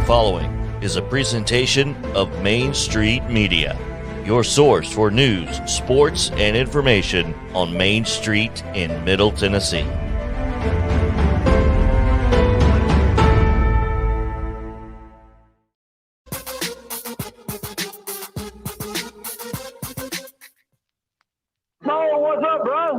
following is a presentation of Main Street Media, your source for news, sports, and information on Main Street in Middle Tennessee.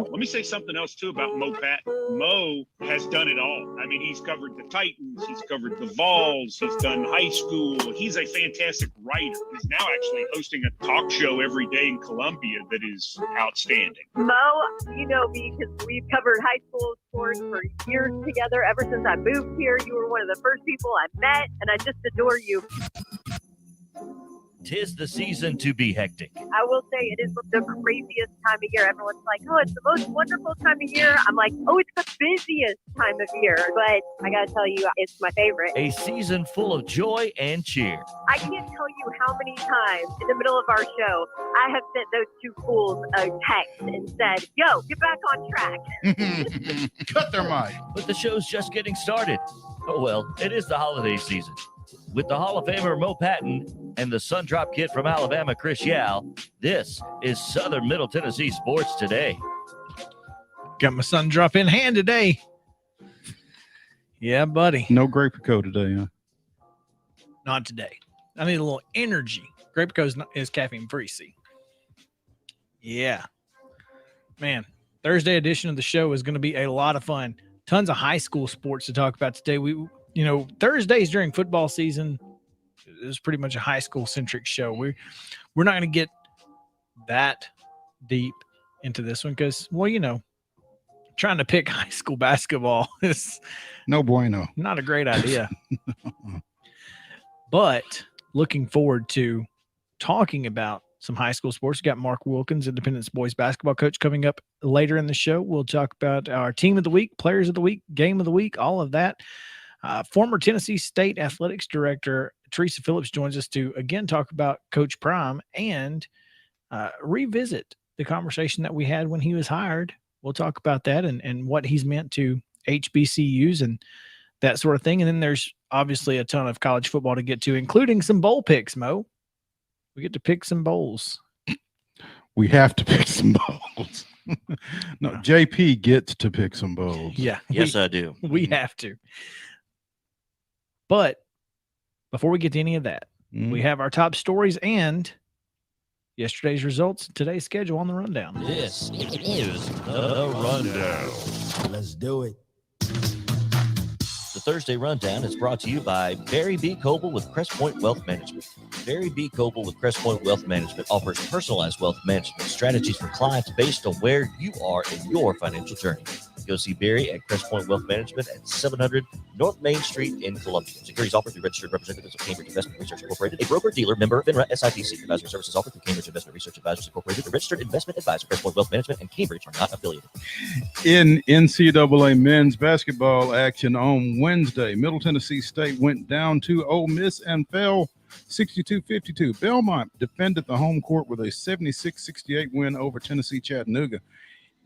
Let me say something else, too, about Mo Patton. Mo has done it all. I mean, he's covered the Titans. He's covered the Vols. He's done high school. He's a fantastic writer. He's now actually hosting a talk show every day in Columbia that is outstanding. Mo, you know me because we've covered high school sports for years together. Ever since I moved here, you were one of the first people I met, and I just adore you. 'Tis the season to be hectic. I will say it is the craziest time of year. Everyone's like, oh, it's the most wonderful time of year. I'm like, oh, it's the busiest time of year. But I got to tell you, it's my favorite. A season full of joy and cheer. I can't tell you how many times in the middle of our show, I have sent those two fools a text and said, yo, get back on track. Cut their mic. But the show's just getting started. Oh, well, it is the holiday season. With the Hall of Famer Mo Patton and the Sun Drop Kid from Alabama, Chris Yao, this is Southern Middle Tennessee Sports Today. Got my Sun Drop in hand today. Yeah, buddy. No Grape Coat today, huh? Not today. I need a little energy. Grape Coat is caffeine free, see? Yeah. Man, Thursday edition of the show is going to be a lot of fun. Tons of high school sports to talk about today. Thursdays during football season is pretty much a high school centric show. We're not going to get that deep into this one because, trying to pick high school basketball is no bueno. Not a great idea. But looking forward to talking about some high school sports. We got Mark Wilkins, Independence boys basketball coach, coming up later in the show. We'll talk about our team of the week, players of the week, game of the week, all of that. Former Tennessee State Athletics Director Teresa Phillips joins us to, again, talk about Coach Prime and revisit the conversation that we had when he was hired. We'll talk about that and what he's meant to HBCUs and that sort of thing. And then there's obviously a ton of college football to get to, including some bowl picks, Mo. We get to pick some bowls. We have to pick some bowls. No, JP gets to pick some bowls. Yeah. Yes, I do. We have to. But before we get to any of that, we have our top stories and yesterday's results, today's schedule on the rundown. This is the Rundown. Let's do it. The Thursday Rundown is brought to you by Barry B. Coble with Crest Point Wealth Management. Barry B. Coble with Crest Point Wealth Management offers personalized wealth management strategies for clients based on where you are in your financial journey. Go see Barry at Crest Point Wealth Management at 700 North Main Street in Columbia. Securities offered through registered representatives of Cambridge Investment Research Incorporated, a broker-dealer member of FINRA SIPC. Advisory services offered through Cambridge Investment Research Advisors Incorporated, a registered investment advisor. Crest Point Wealth Management and Cambridge are not affiliated. In NCAA men's basketball action on Wednesday, Middle Tennessee State went down to Ole Miss and fell 62-52. Belmont defended the home court with a 76-68 win over Tennessee Chattanooga.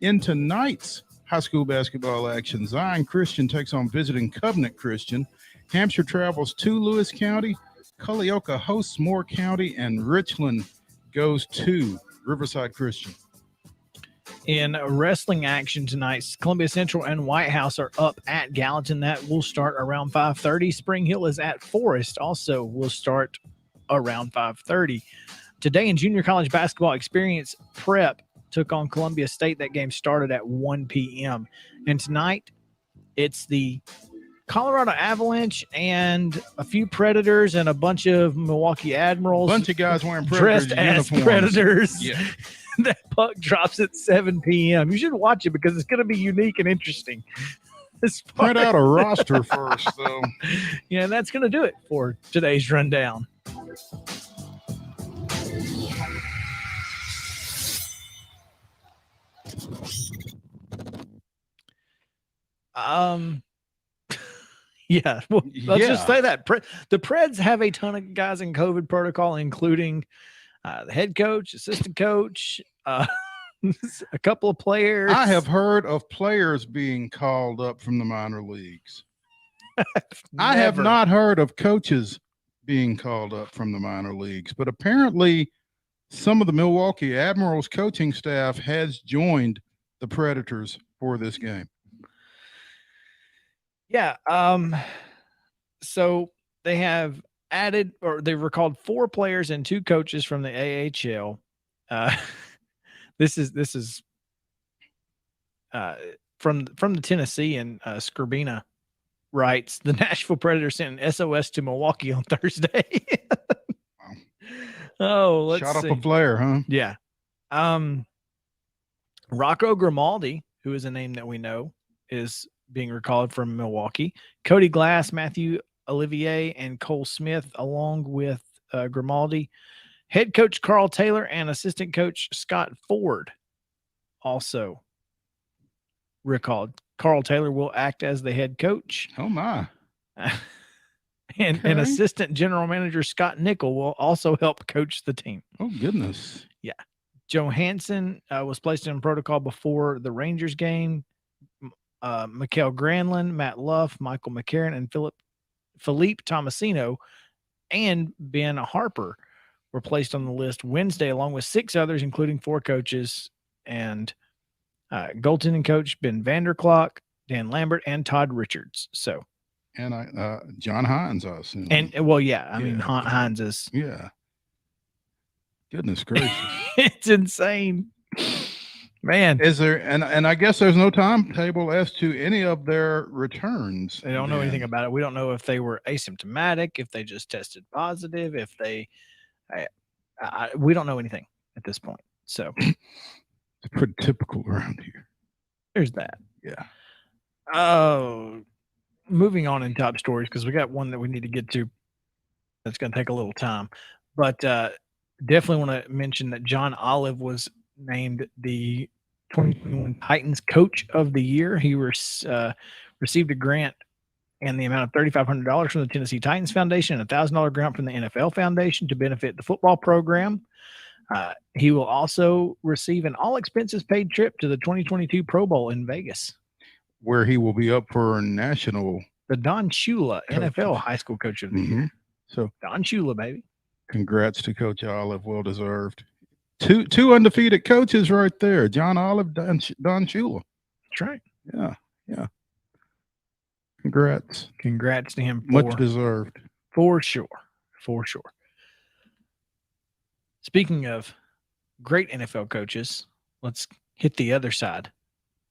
In tonight's high school basketball action, Zion Christian takes on visiting Covenant Christian. Hampshire travels to Lewis County. Culleoka hosts Moore County, and Richland goes to Riverside Christian. In wrestling action tonight, Columbia Central and White House are up at Gallatin. That will start around 5:30. Spring Hill is at Forest. Also will start around 5:30. Today in junior college basketball, Experience Prep took on Columbia State. That game started at 1 p.m. And tonight, it's the Colorado Avalanche and a few Predators and a bunch of Milwaukee Admirals. A bunch of guys wearing Predators dressed as uniforms. Predators. Yeah. That puck drops at 7 p.m. You should watch it because it's going to be unique and interesting. Print out a roster first, though. Yeah, and that's going to do it for today's rundown. Yeah, well, let's just say that the Preds have a ton of guys in COVID protocol, including the head coach, assistant coach, a couple of players. I have heard of players being called up from the minor leagues. I have not heard of coaches being called up from the minor leagues. But apparently, some of the Milwaukee Admirals coaching staff has joined the Predators for this game. Yeah. So they have added, or they've recalled 4 players and 2 coaches from the AHL. This is from the Tennessee, and Scribina writes, the Nashville Predators sent an SOS to Milwaukee on Thursday. Oh, let's Shot see. up a flare, huh? Yeah. Rocco Grimaldi, who is a name that we know, is being recalled from Milwaukee. Cody Glass, Matthew Olivier, and Cole Smith, along with Grimaldi. Head coach Carl Taylor and assistant coach Scott Ford also recalled. Carl Taylor will act as the head coach. Oh, my. And Okay. assistant general manager Scott Nickel will also help coach the team. Oh, goodness. Yeah. Johansson was placed in protocol before the Rangers game. Mikael Granlund, Matt Luff, Michael McCarron, and Philippe Tomasino and Ben Harper were placed on the list Wednesday, along with 6 others, including 4 coaches and goaltending coach Ben Vanderklok, Dan Lambert, and Todd Richards. So, and John Hines, I assume. And well, yeah, I mean, Yeah. Hines is. Yeah. Goodness gracious. It's insane, man. Is there, and I guess there's no timetable as to any of their returns. They don't know anything about it. We don't know if they were asymptomatic, if they just tested positive, if they. We don't know anything at this point. So It's pretty typical around here. there's that. Yeah. Oh, moving on in top stories, because we got one that we need to get to. That's going to take a little time, but definitely want to mention that John Olive was named the 2021 Titans Coach of the Year. He received a grant and the amount of $3,500 from the Tennessee Titans Foundation and a $1,000 grant from the NFL Foundation to benefit the football program. He will also receive an all-expenses-paid trip to the 2022 Pro Bowl in Vegas, where he will be up for national. The Don Shula NFL High School Coach of the Year. So Don Shula, baby. Congrats to Coach Olive. Well deserved. Two undefeated coaches right there. John Olive, Don Shula. That's right. Yeah. Yeah. Congrats. Congrats to him. Much deserved. For sure. For sure. Speaking of great NFL coaches, let's hit the other side.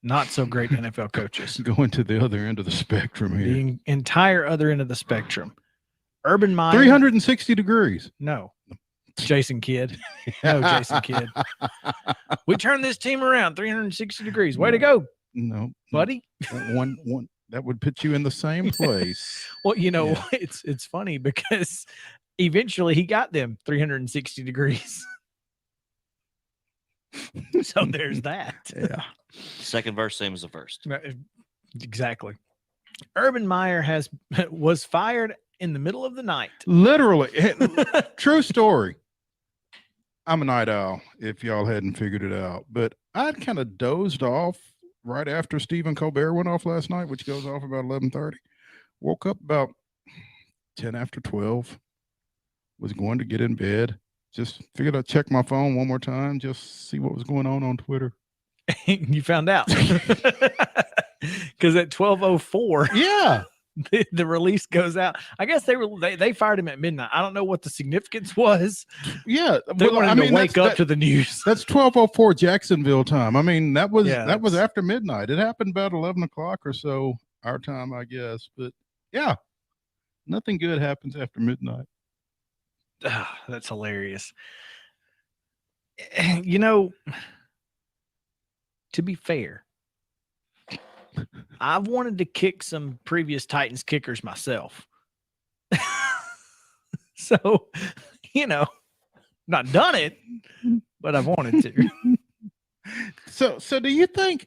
Not so great NFL coaches. Going to the other end of the spectrum here. The entire other end of the spectrum. Urban Meyer. 360 degrees. No. Jason Kidd. No, Jason Kidd. We turned this team around 360 degrees. Way to go. No. Buddy. One that would put you in the same place. Well, you know, it's funny because eventually he got them 360 degrees. So there's that. Yeah. Second verse, same as the first. Exactly. Urban Meyer was fired in the middle of the night. Literally. True story. I'm a night owl, if y'all hadn't figured it out. But I'd kind of dozed off right after Stephen Colbert went off last night, which goes off about 11:30. Woke up about 10 after 12. Was going to get in bed. Just figured I'd check my phone one more time, just see what was going on Twitter. You found out. Because at 12:04, yeah, the release goes out. I guess they fired him at midnight. I don't know what the significance was. Yeah, they wanted him to wake up to the news. That's 12:04 Jacksonville time. I mean, that was after midnight. It happened about 11 o'clock or so our time, I guess. But yeah, nothing good happens after midnight. That's hilarious. You know, to be fair, I've wanted to kick some previous Titans kickers myself. So, you know, not done it, but I've wanted to. So do you think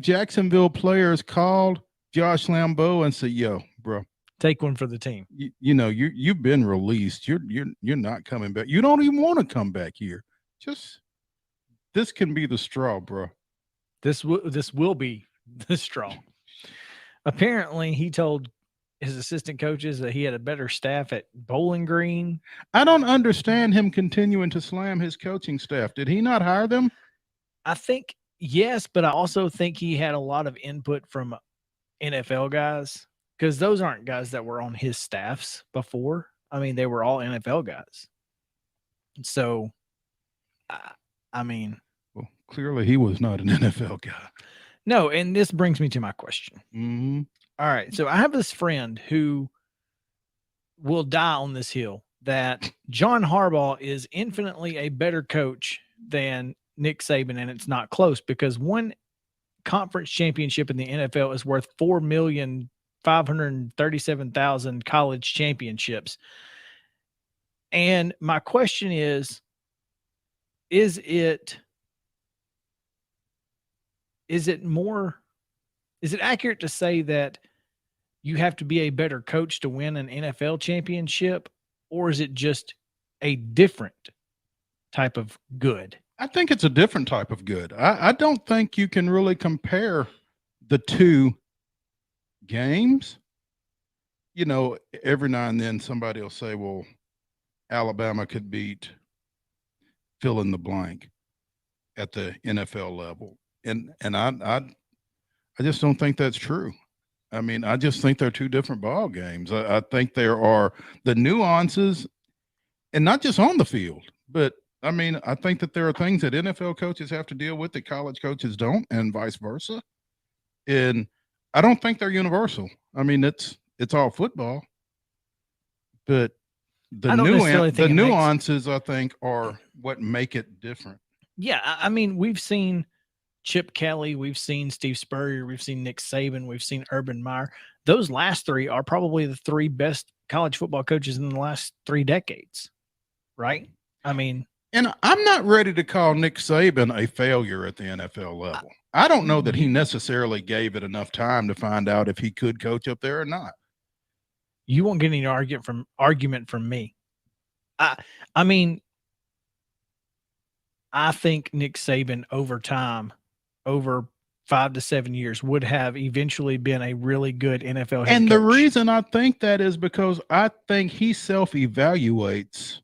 Jacksonville players called Josh Lambeau and said, "Yo, bro, take one for the team. You know, you've been released. You're not coming back. You don't even want to come back here. Just this can be the straw, bro. This will be the straw." Apparently, he told his assistant coaches that he had a better staff at Bowling Green. I don't understand him continuing to slam his coaching staff. Did he not hire them? I think yes, but I also think he had a lot of input from NFL guys because those aren't guys that were on his staffs before. I mean, they were all NFL guys. So, I mean, well, clearly he was not an NFL guy. No, and this brings me to my question. Mm-hmm. All right, so I have this friend who will die on this hill that John Harbaugh is infinitely a better coach than Nick Saban, and it's not close because one conference championship in the NFL is worth 4,537,000 college championships. And my question is it accurate to say that you have to be a better coach to win an NFL championship, or is it just a different type of good? I think it's a different type of good. I don't think you can really compare the two games. You know, every now and then somebody will say, well, Alabama could beat fill in the blank at the NFL level. And I just don't think that's true. I mean, I just think they're two different ball games. I think there are the nuances, and not just on the field, but I mean, I think that there are things that NFL coaches have to deal with that college coaches don't, and vice versa. And I don't think they're universal. I mean, it's all football, but the nuances, I think, are what make it different. Yeah, I mean, we've seen Chip Kelly, we've seen Steve Spurrier, we've seen Nick Saban, we've seen Urban Meyer. Those last three are probably the three best college football coaches in the last 3 decades, right? I mean, and I'm not ready to call Nick Saban a failure at the NFL level. I don't know that he necessarily gave it enough time to find out if he could coach up there or not. You won't get any argument from me. I mean, I think Nick Saban over time, over 5 to 7 years, would have eventually been a really good NFL head coach. The reason I think that is because I think he self-evaluates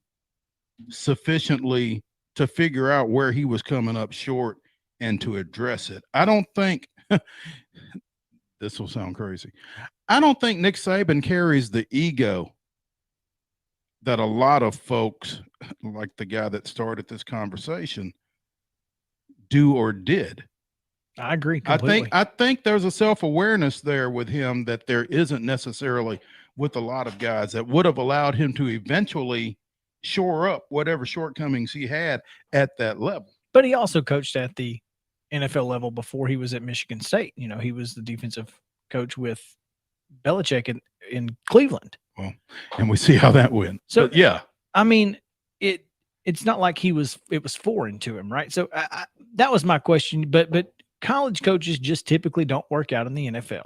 sufficiently to figure out where he was coming up short and to address it. I don't think this will sound crazy. I don't think Nick Saban carries the ego that a lot of folks, like the guy that started this conversation, do or did. I agree completely. I think there's a self-awareness there with him that there isn't necessarily with a lot of guys that would have allowed him to eventually shore up whatever shortcomings he had at that level. But he also coached at the NFL level before he was at Michigan State. You know, he was the defensive coach with Belichick in Cleveland. Well, and we see how that went. So, but yeah. I mean, it's not like it was foreign to him, right? So that was my question. But college coaches just typically don't work out in the NFL.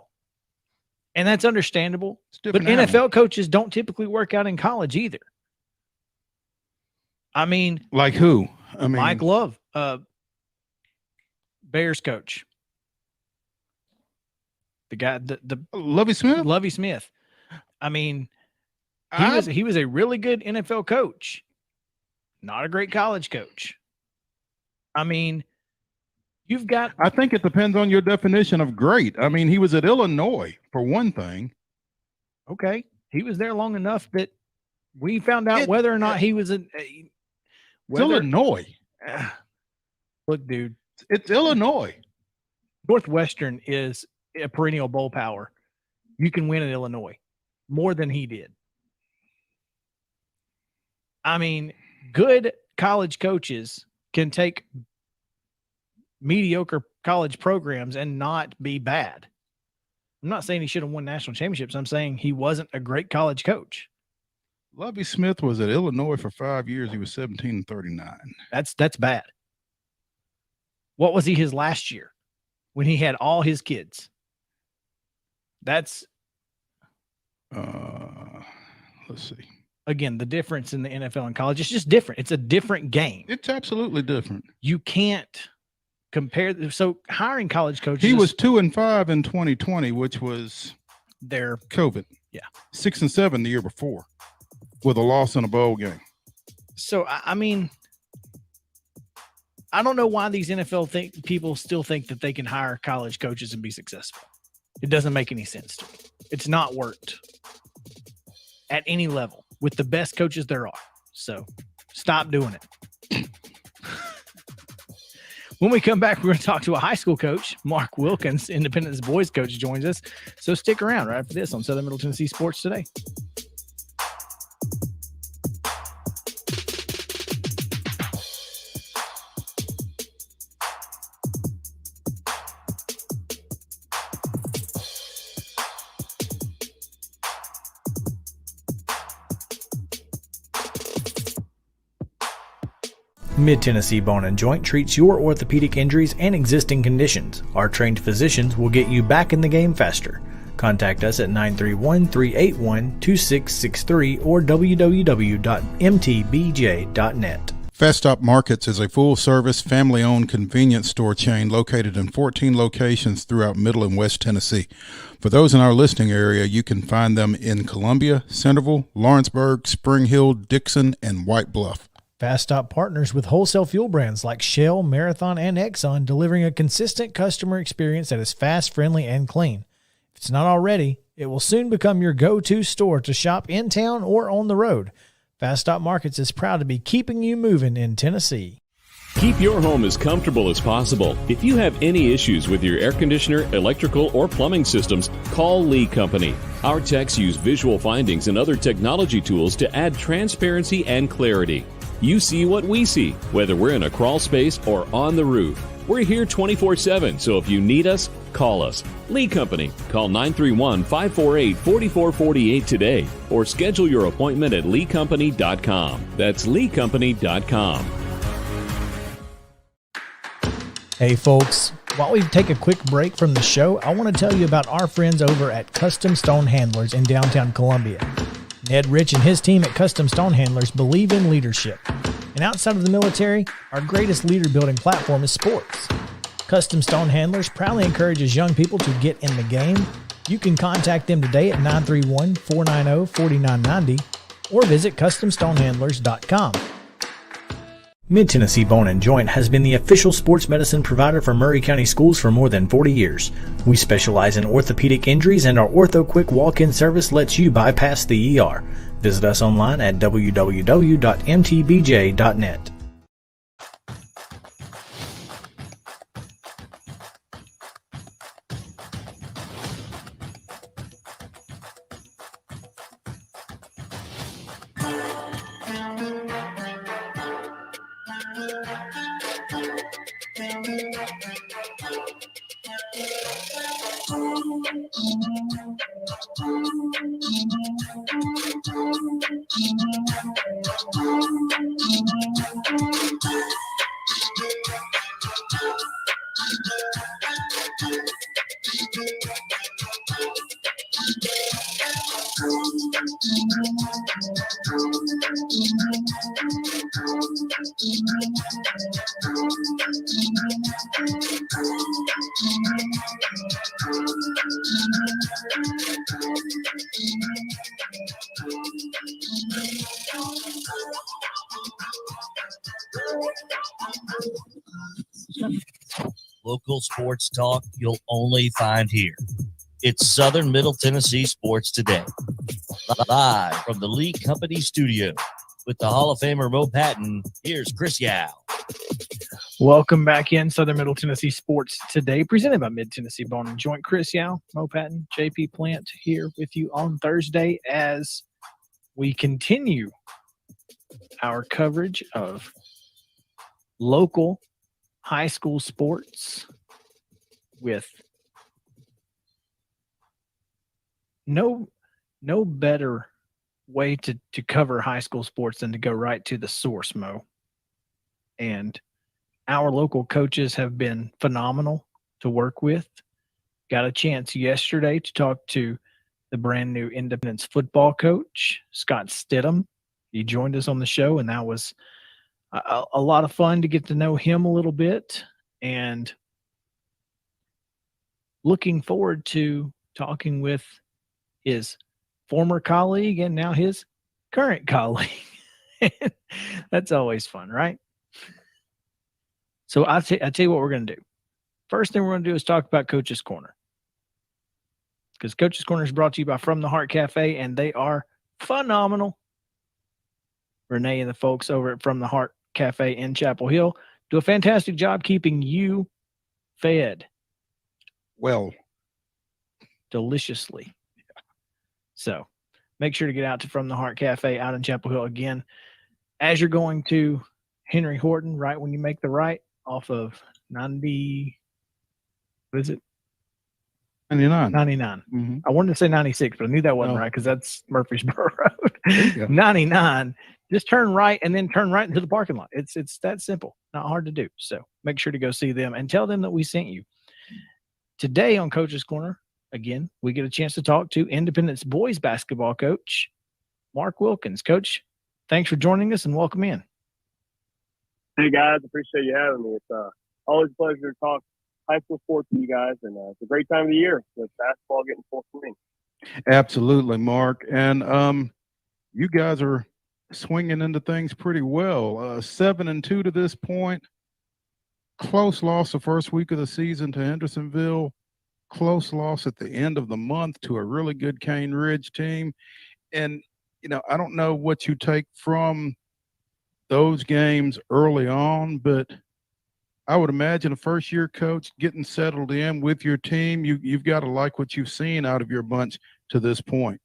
And that's understandable. But NFL coaches don't typically work out in college either. I mean, like who? I mean, Mike Love, Bears coach. The guy, the Lovie Smith. I mean, he was a really good NFL coach, not a great college coach. I mean, you've got. I think it depends on your definition of great. I mean, he was at Illinois for one thing. Okay, he was there long enough that we found out whether or not he was Illinois. Look, dude, it's Illinois. Northwestern is a perennial bowl power. You can win at Illinois more than he did. I mean, good college coaches can take mediocre college programs and not be bad. I'm not saying he should have won national championships. I'm saying he wasn't a great college coach. Lovie Smith was at Illinois for 5 years. He was 17-39. That's bad. What was he his last year when he had all his kids? That's let's see. Again, the difference in the NFL and college, it's just different. It's a different game. It's absolutely different. You can't compare. So hiring college coaches. He was 2-5 in 2020, which was their COVID. Yeah. 6-7 the year before with a loss in a bowl game. So, I mean, I don't know why these NFL people still think that they can hire college coaches and be successful. It doesn't make any sense to me. It's not worked at any level with the best coaches there are. So stop doing it. When we come back, we're going to talk to a high school coach. Mark Wilkins, Independence boys coach, joins us. So stick around right after this on Southern Middle Tennessee Sports Today. Mid-Tennessee Bone and Joint treats your orthopedic injuries and existing conditions. Our trained physicians will get you back in the game faster. Contact us at 931-381-2663 or www.mtbj.net. Fast Stop Markets is a full-service, family-owned convenience store chain located in 14 locations throughout Middle and West Tennessee. For those in our listening area, you can find them in Columbia, Centerville, Lawrenceburg, Spring Hill, Dixon, and White Bluff. Fast Stop partners with wholesale fuel brands like Shell, Marathon, and Exxon, delivering a consistent customer experience that is fast, friendly, and clean. If it's not already, it will soon become your go-to store to shop in town or on the road. Fast Stop Markets is proud to be keeping you moving in Tennessee. Keep your home as comfortable as possible. If you have any issues with your air conditioner, electrical, or plumbing systems, call Lee Company. Our techs use visual findings and other technology tools to add transparency and clarity. You see what we see, whether we're in a crawl space or on the roof. We're here 24/7, so if you need us, call us. Lee Company. Call 931-548-4448 today or schedule your appointment at leecompany.com. That's leecompany.com. Hey folks, while we take a quick break from the show, I want to tell you about our friends over at Custom Stone Handlers in downtown Columbia. Ned Rich and his team at Custom Stone Handlers believe in leadership. And outside of the military, our greatest leader-building platform is sports. Custom Stone Handlers proudly encourages young people to get in the game. You can contact them today at 931-490-4990 or visit CustomStonehandlers.com. Mid-Tennessee Bone and Joint has been the official sports medicine provider for Murray County Schools for more than 40 years. We specialize in orthopedic injuries, and our Ortho Quick walk-in service lets you bypass the ER. Visit us online at www.mtbj.net. Local sports talk you'll only find here. It's Southern Middle Tennessee Sports Today. Live from the Lee Company studio with the Hall of Famer Mo Patton, here's Chris Yao. Welcome back in Southern Middle Tennessee Sports Today, presented by Mid-Tennessee Bone and Joint. Chris Yao, Mo Patton, JP Plant here with you on Thursday as we continue our coverage of local high school sports with no better way to cover high school sports than to go right to the source, Mo. And our local coaches have been phenomenal to work with. Got a chance yesterday to talk to the brand new Independence football coach, Scott Stidham. He joined us on the show, and that was a lot of fun to get to know him a little bit, and looking forward to talking with his former colleague and now his current colleague. That's always fun, right? So I tell you what we're going to do. First thing we're going to do is talk about Coach's Corner. Because Coach's Corner is brought to you by From the Heart Cafe, and they are phenomenal. Renee and the folks over at From the Heart Cafe in Chapel Hill do a fantastic job keeping you fed. Well, deliciously. So make sure to get out to From the Heart Cafe out in Chapel Hill again. As you're going to Henry Horton, right when you make the right off of 90, what is it? 99. 99. Mm-hmm. I wanted to say 96, but I knew that wasn't right because that's Murfreesboro Road. 99. Just turn right and then turn right into the parking lot. It's that simple, not hard to do. So make sure to go see them and tell them that we sent you. Today on Coach's Corner, again, we get a chance to talk to Independence boys basketball coach Mark Wilkins. Coach, thanks for joining us and welcome in. Hey guys, appreciate you having me. It's always a pleasure to talk high school sports with you guys, and it's a great time of the year with basketball getting full swing. Absolutely, Mark. And you guys are swinging into things pretty well. 7-2 to this point. Close loss the first week of the season to Hendersonville. Close loss at the end of the month to a really good Cane Ridge team. And, I don't know what you take from those games early on, but I would imagine a first-year coach getting settled in with your team, you've got to like what you've seen out of your bunch to this point.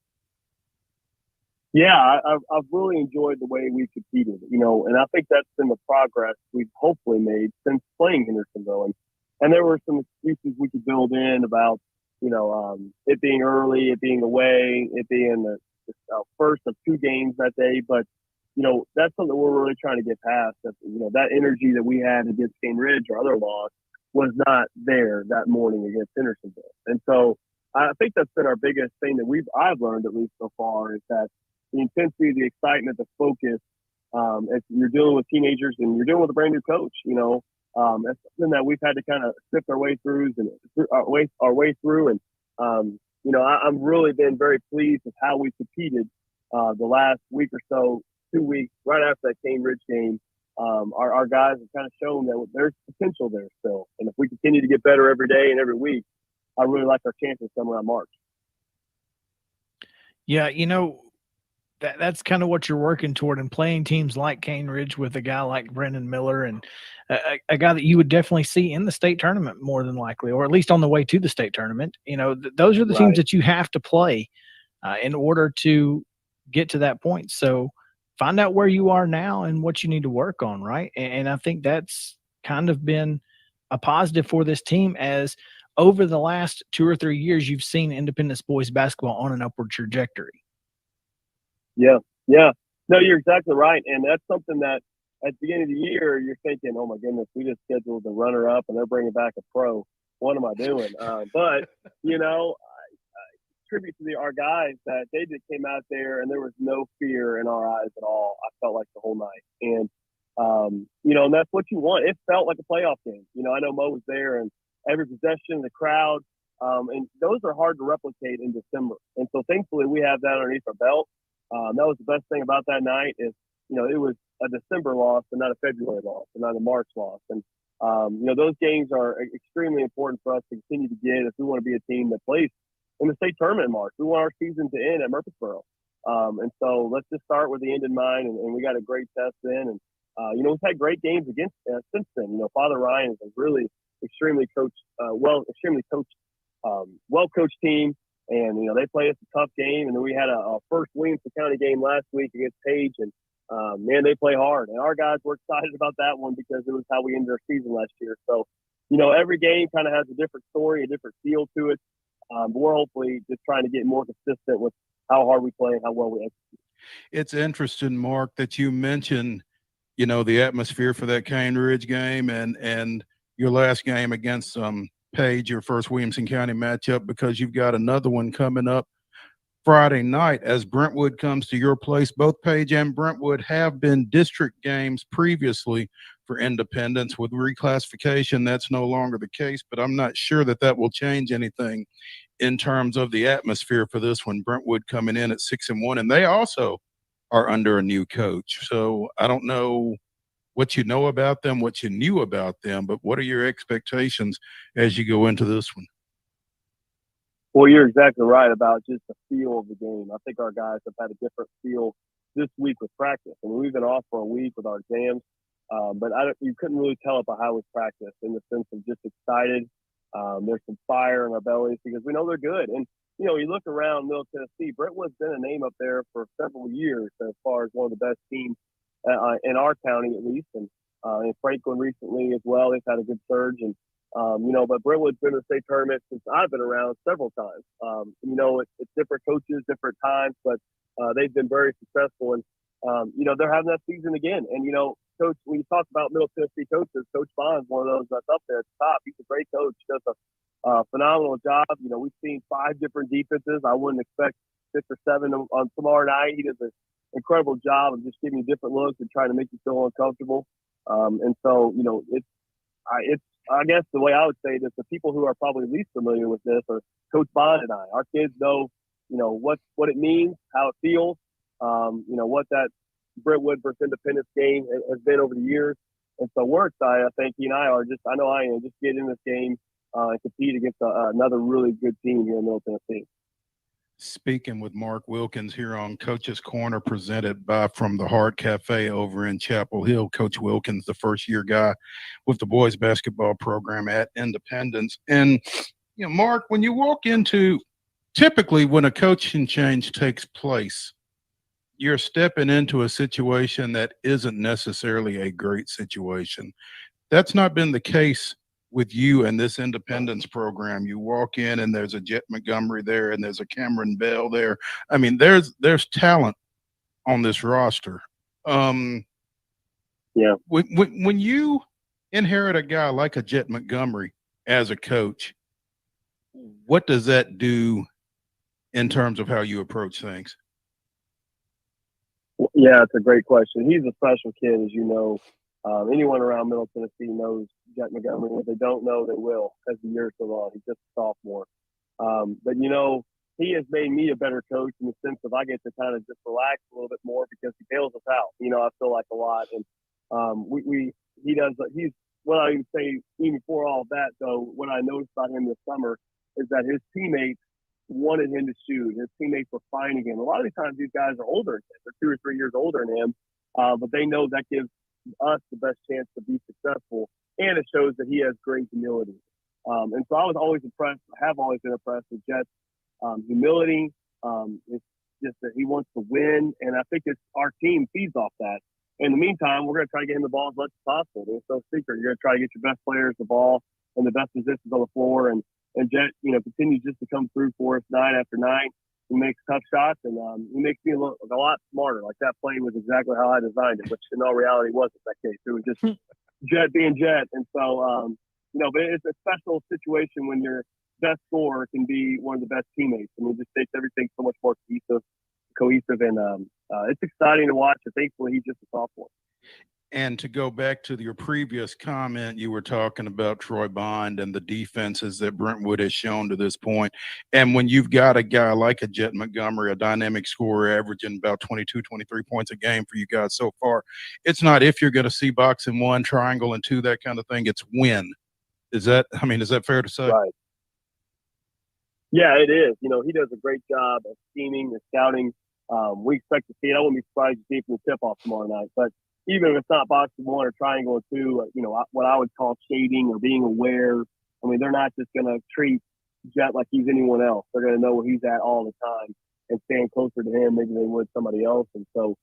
Yeah, I've really enjoyed the way we competed, and I think that's been the progress we've hopefully made since playing Hendersonville. And there were some excuses we could build in about, it being early, it being away, it being the first of 2 games that day. But, that's something we're really trying to get past. That, that energy that we had against Cane Ridge or other loss was not there that morning against Hendersonville. And so I think that's been our biggest thing that I've learned, at least so far, is that the intensity, the excitement, the focus, if you're dealing with teenagers and you're dealing with a brand new coach, that's something that we've had to kind of sift our way through and our way through. And, I've really been very pleased with how we competed the last week or so, 2 weeks, right after that Cane Ridge game. Our guys have kind of shown that there's potential there still. And if we continue to get better every day and every week, I really like our chances coming around March. Yeah, that's kind of what you're working toward, and playing teams like Cane Ridge with a guy like Brendan Miller and a guy that you would definitely see in the state tournament more than likely, or at least on the way to the state tournament. Those are the teams that you have to play in order to get to that point. So find out where you are now and what you need to work on, right? And I think that's kind of been a positive for this team, as over the last 2 or 3 years, you've seen Independence boys basketball on an upward trajectory. Yeah. No, you're exactly right. And that's something that at the beginning of the year, you're thinking, oh my goodness, we just scheduled the runner up and they're bringing back a pro. What am I doing? But, tribute to our guys that they just came out there and there was no fear in our eyes at all. I felt like the whole night. And, and that's what you want. It felt like a playoff game. I know Mo was there and every possession, the crowd, and those are hard to replicate in December. And so thankfully we have that underneath our belt. That was the best thing about that night is, it was a December loss and not a February loss and not a March loss. And, those games are extremely important for us to continue to get if we want to be a team that plays in the state tournament in March. We want our season to end at Murfreesboro. And so let's just start with the end in mind. And we got a great test in. And, we've had great games against since then. Father Ryan is a really extremely well-coached team. And, they play us a tough game. And then we had a first Williamson County game last week against Page. And, they play hard. And our guys were excited about that one because it was how we ended our season last year. So, every game kind of has a different story, a different feel to it. But we're hopefully just trying to get more consistent with how hard we play and how well we execute. It's interesting, Mark, that you mentioned, the atmosphere for that Cane Ridge game and your last game against Page, your first Williamson County matchup, because you've got another one coming up Friday night as Brentwood comes to your place. Both Page and Brentwood have been district games previously for Independence. With reclassification, that's no longer the case, but I'm not sure that will change anything in terms of the atmosphere for this one. Brentwood coming in at 6-1, and they also are under a new coach. So I don't know what you know about them, what you knew about them, but what are your expectations as you go into this one? Well, you're exactly right about just the feel of the game. I think our guys have had a different feel this week with practice. I mean, we've been off for a week with our exams, but you couldn't really tell it by how we practiced, in the sense of just excited. There's some fire in our bellies because we know they're good. And, you know, you look around Middle Tennessee, Brentwood's been a name up there for several years as far as one of the best teams in our county, at least. And Franklin recently as well, they've had a good surge. And, you know, but Brentwood's been in the state tournament since I've been around several times. You know, it's different coaches, different times, but they've been very successful. And, you know, they're having that season again. And, you know, Coach, when you talk about Middle Tennessee coaches, Coach Bond's one of those that's up there at the top. He's a great coach. He does a phenomenal job. You know, we've seen 5 different defenses. I wouldn't expect 6 or 7 on tomorrow night. He does an incredible job of just giving you different looks and trying to make you feel uncomfortable. And so, you know, I guess the way I would say it is the people who are probably least familiar with this are Coach Bond and I. Our kids know, you know, what it means, how it feels, you know, what that Brentwood versus Independence game has been over the years. And so we're excited. I think he and I are just, I know I am, just get in this game and compete against another really good team here in Middle Tennessee. Speaking with Mark Wilkins here on Coach's Corner, presented by From the Heart Cafe over in Chapel Hill. Coach Wilkins, the first-year guy with the boys basketball program at Independence. And, you know, Mark, when you walk into – typically when a coaching change takes place, you're stepping into a situation that isn't necessarily a great situation. That's not been the case with you and this Independence program. You walk in and there's a Jet Montgomery there and there's a Cameron Bell there. I mean, there's talent on this roster. Yeah. When you inherit a guy like a Jet Montgomery as a coach, what does that do in terms of how you approach things? Yeah, it's a great question. He's a special kid, as you know. Anyone around Middle Tennessee knows Jet Montgomery. If they don't know, they will as the years go on. He's just a sophomore. But, you know, he has made me a better coach in the sense of I get to kind of just relax a little bit more because he bails us out. You know, I feel like a lot. And he's what I would say, even before all of that, though, what I noticed about him this summer is that his teammates wanted him to shoot. His teammates were finding him. A lot of the times these guys are older than him. They're 2 or 3 years older than him. But they know that gives us the best chance to be successful. And it shows that he has great humility. And so I was always impressed, have always been impressed with Jet's humility. It's just that he wants to win. And I think our team feeds off that. In the meantime, we're going to try to get him the ball as much as possible. There's no secret. You're going to try to get your best players the ball in the best positions on the floor. And Jet, you know, continues just to come through for us night after night. He makes tough shots, and he makes me look a lot smarter. Like that play was exactly how I designed it, which in all reality wasn't that case. It was just Jet being Jet. And so, you know, but it's a special situation when your best scorer can be one of the best teammates. I mean, it just makes everything so much more cohesive, and it's exciting to watch. And thankfully, he's just a sophomore. And to go back to your previous comment, you were talking about Troy Bond and the defenses that Brentwood has shown to this point. And when you've got a guy like a Jet Montgomery, a dynamic scorer averaging about 22, 23 points a game for you guys so far, it's not if you're going to see boxing 1, triangle and 2, that kind of thing. It's when. Is that fair to say? Right. Yeah, it is. You know, he does a great job of scheming and scouting. We expect to see it. I wouldn't be surprised to see it from the tip-off tomorrow night. But even if it's not boxing 1 or triangle 2, you know, what I would call shading or being aware. I mean, they're not just going to treat Jet like he's anyone else. They're going to know where he's at all the time and stand closer to him maybe they would somebody else. And so,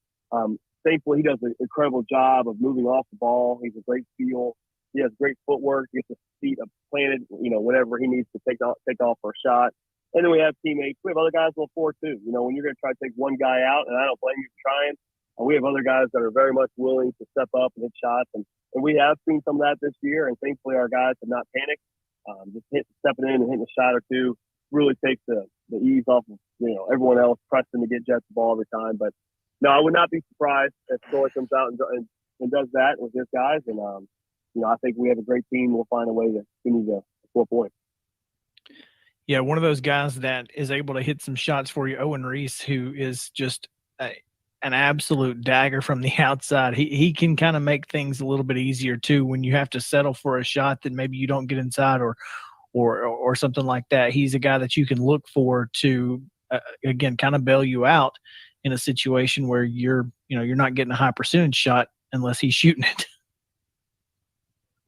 thankfully, he does an incredible job of moving off the ball. He's a great feel. He has great footwork. He gets his feet planted, you know, whenever he needs to take off for a shot. And then we have teammates. We have other guys on the floor, too. You know, when you're going to try to take one guy out, and I don't blame you for trying, we have other guys that are very much willing to step up and hit shots. And we have seen some of that this year, and thankfully our guys have not panicked. Just stepping in and hitting a shot or two really takes the ease off of, you know, everyone else pressing to get Jets the ball every time. But, no, I would not be surprised if Troy comes out and does that with his guys. And, you know, I think we have a great team. We'll find a way to continue to score points. Yeah, one of those guys that is able to hit some shots for you, Owen Reese, who is just an absolute dagger from the outside. He can kind of make things a little bit easier too when you have to settle for a shot that maybe you don't get inside or something like that. He's a guy that you can look for to again kind of bail you out in a situation where you're not getting a high percentage shot unless he's shooting it.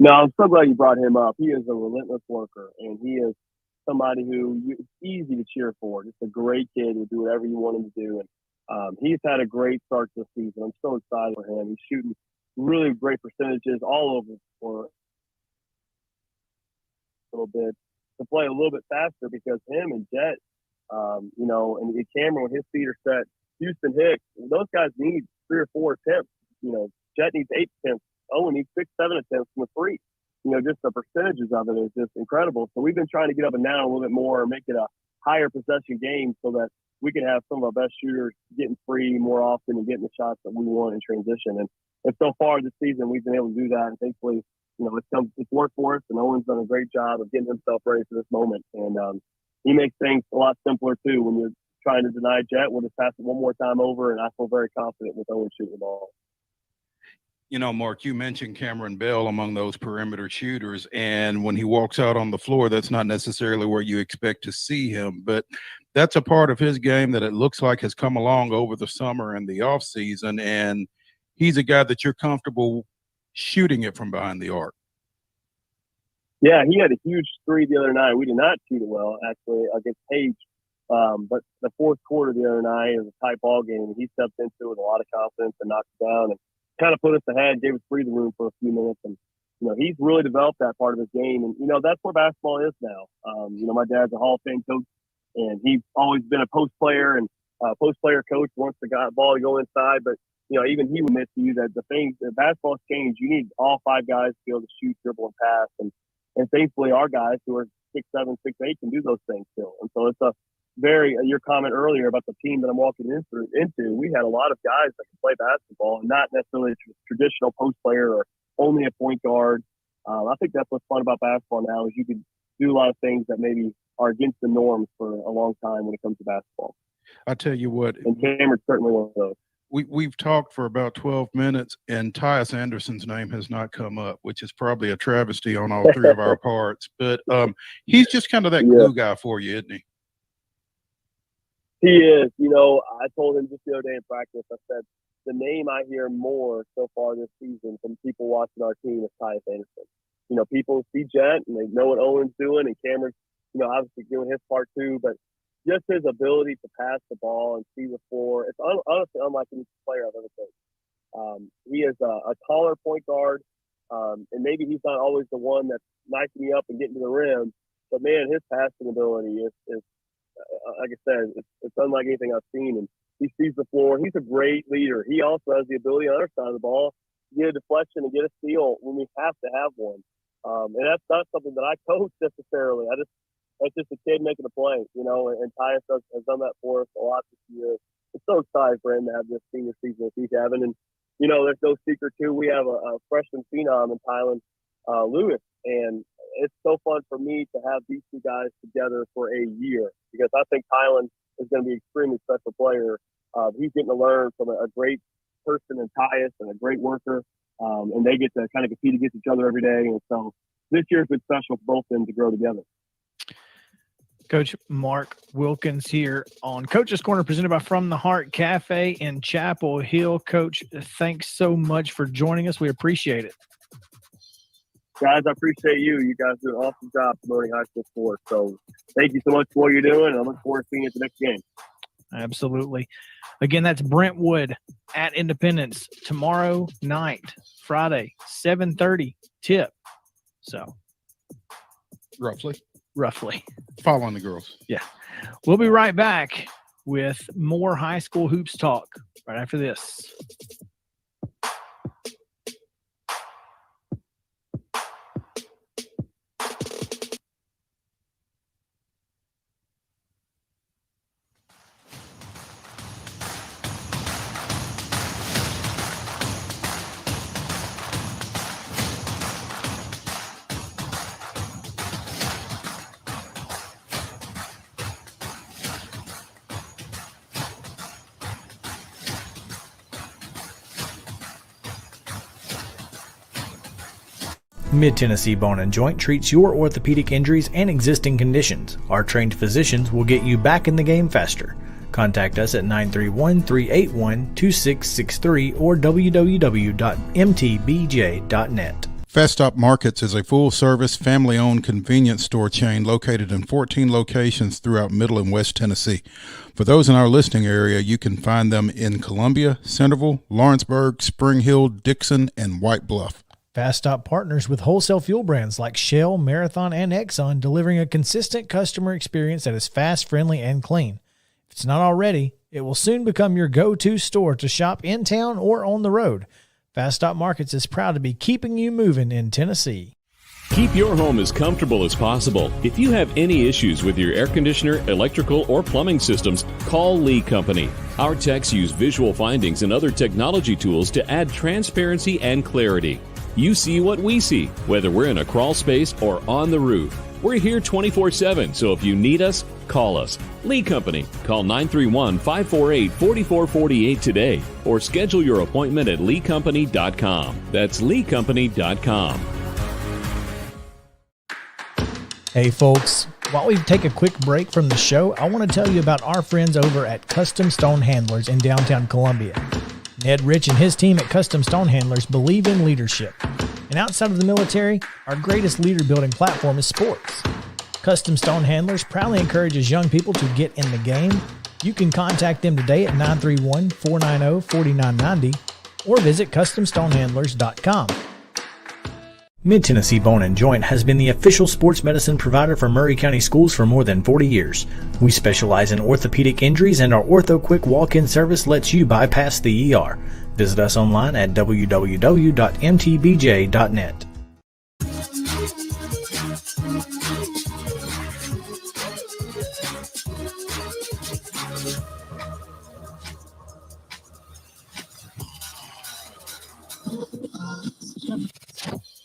No, I'm so glad you brought him up. He is a relentless worker, and he is somebody who it's easy to cheer for. Just a great kid who do whatever you want him to do. And he's had a great start to the season. I'm so excited for him. He's shooting really great percentages all over for a little bit to play a little bit faster because him and Jet, and Cameron, when his feet are set, Houston Hicks, those guys need 3 or 4 attempts. Jet needs 8 attempts. Owen needs 6, 7 attempts from the free. Just the percentages of it is just incredible. So we've been trying to get up and down a little bit more, make it a higher possession game so that we can have some of our best shooters getting free more often and getting the shots that we want in transition. And so far this season, we've been able to do that. And thankfully, it's worked for us. And Owen's done a great job of getting himself ready for this moment. And he makes things a lot simpler too. When you're trying to deny Jet, we'll just pass it one more time over. And I feel very confident with Owen shooting the ball. Mark, you mentioned Cameron Bell among those perimeter shooters, and when he walks out on the floor, that's not necessarily where you expect to see him, but that's a part of his game that it looks like has come along over the summer and the off season, and he's a guy that you're comfortable shooting it from behind the arc. Yeah, he had a huge 3 the other night. We did not shoot it well, actually, against Page. But the fourth quarter the other night is a tight ball game, and he stepped into it with a lot of confidence and knocked it down and kind of put us ahead, gave us breathing room for a few minutes. And, he's really developed that part of his game. And, that's where basketball is now. My dad's a Hall of Fame coach, and he's always been a post player and post player coach, wants the ball to go inside. But, even he would admit to you that the basketball's changed. You need all 5 guys to be able to shoot, dribble, and pass. And thankfully our guys who are 6'7", 6'8" can do those things still. And so it's your comment earlier about the team that I'm walking into, we had a lot of guys that can play basketball and not necessarily a traditional post player or only a point guard. I think that's what's fun about basketball now is you can do a lot of things that maybe are against the norms for a long time when it comes to basketball. I tell you what, and Cameron's certainly one of those. We've talked for about 12 minutes, and Tyus Anderson's name has not come up, which is probably a travesty on all 3 of our parts. But he's just kind of that glue guy for you, isn't he? He is. I told him just the other day in practice, I said, the name I hear more so far this season from people watching our team is Tyus Anderson. People see Jet and they know what Owen's doing, and Cameron's, obviously doing his part too, but just his ability to pass the ball and see the floor, it's honestly unlike any player I've ever played. He is a taller point guard, and maybe he's not always the one that's knocking me up and getting to the rim, but man, his passing ability is like I said, it's unlike anything I've seen. And he sees the floor. He's a great leader. He also has the ability on the other side of the ball to get a deflection and get a steal when we have to have one. And that's not something that I coach necessarily. That's just a kid making a play, and Tyus has done that for us a lot this year. It's so exciting for him to have this senior season that he's having. And, there's no secret too. We have a freshman phenom in Tylen Lewis, and it's so fun for me to have these 2 guys together for a year because I think Tylen is going to be an extremely special player. He's getting to learn from a great person in Tyus and a great worker, and they get to kind of compete against each other every day. And so this year's been special for both of them to grow together. Coach Mark Wilkins here on Coach's Corner, presented by From the Heart Cafe in Chapel Hill. Coach, thanks so much for joining us. We appreciate it. Guys, I appreciate you. You guys do an awesome job promoting high school sports. So thank you so much for what you're doing. I look forward to seeing you at the next game. Absolutely. Again, that's Brentwood at Independence tomorrow night, Friday, 7:30 tip. So roughly following the girls. Yeah. We'll be right back with more high school hoops talk right after this. Mid-Tennessee Bone and Joint treats your orthopedic injuries and existing conditions. Our trained physicians will get you back in the game faster. Contact us at 931-381-2663 or www.mtbj.net. Fast Stop Markets is a full-service, family-owned convenience store chain located in 14 locations throughout Middle and West Tennessee. For those in our listening area, you can find them in Columbia, Centerville, Lawrenceburg, Spring Hill, Dixon, and White Bluff. Fast Stop partners with wholesale fuel brands like Shell, Marathon, and Exxon, delivering a consistent customer experience that is fast, friendly, and clean. If it's not already, it will soon become your go-to store to shop in town or on the road. Fast Stop Markets is proud to be keeping you moving in Tennessee. Keep your home as comfortable as possible. If you have any issues with your air conditioner, electrical, or plumbing systems, call Lee Company. Our techs use visual findings and other technology tools to add transparency and clarity. You see what we see, whether we're in a crawl space or on the roof. We're here 24/7, so if you need us, call us. Lee Company. Call 931-548-4448 today or schedule your appointment at leecompany.com. That's leecompany.com. Hey folks, while we take a quick break from the show, I want to tell you about our friends over at Custom Stone Handlers in downtown Columbia. Ned Rich and his team at Custom Stone Handlers believe in leadership. And outside of the military, our greatest leader-building platform is sports. Custom Stone Handlers proudly encourages young people to get in the game. You can contact them today at 931-490-4990 or visit CustomStonehandlers.com. Mid-Tennessee Bone and Joint has been the official sports medicine provider for Maury County Schools for more than 40 years. We specialize in orthopedic injuries, and our Ortho Quick walk-in service lets you bypass the ER. Visit us online at www.mtbj.net.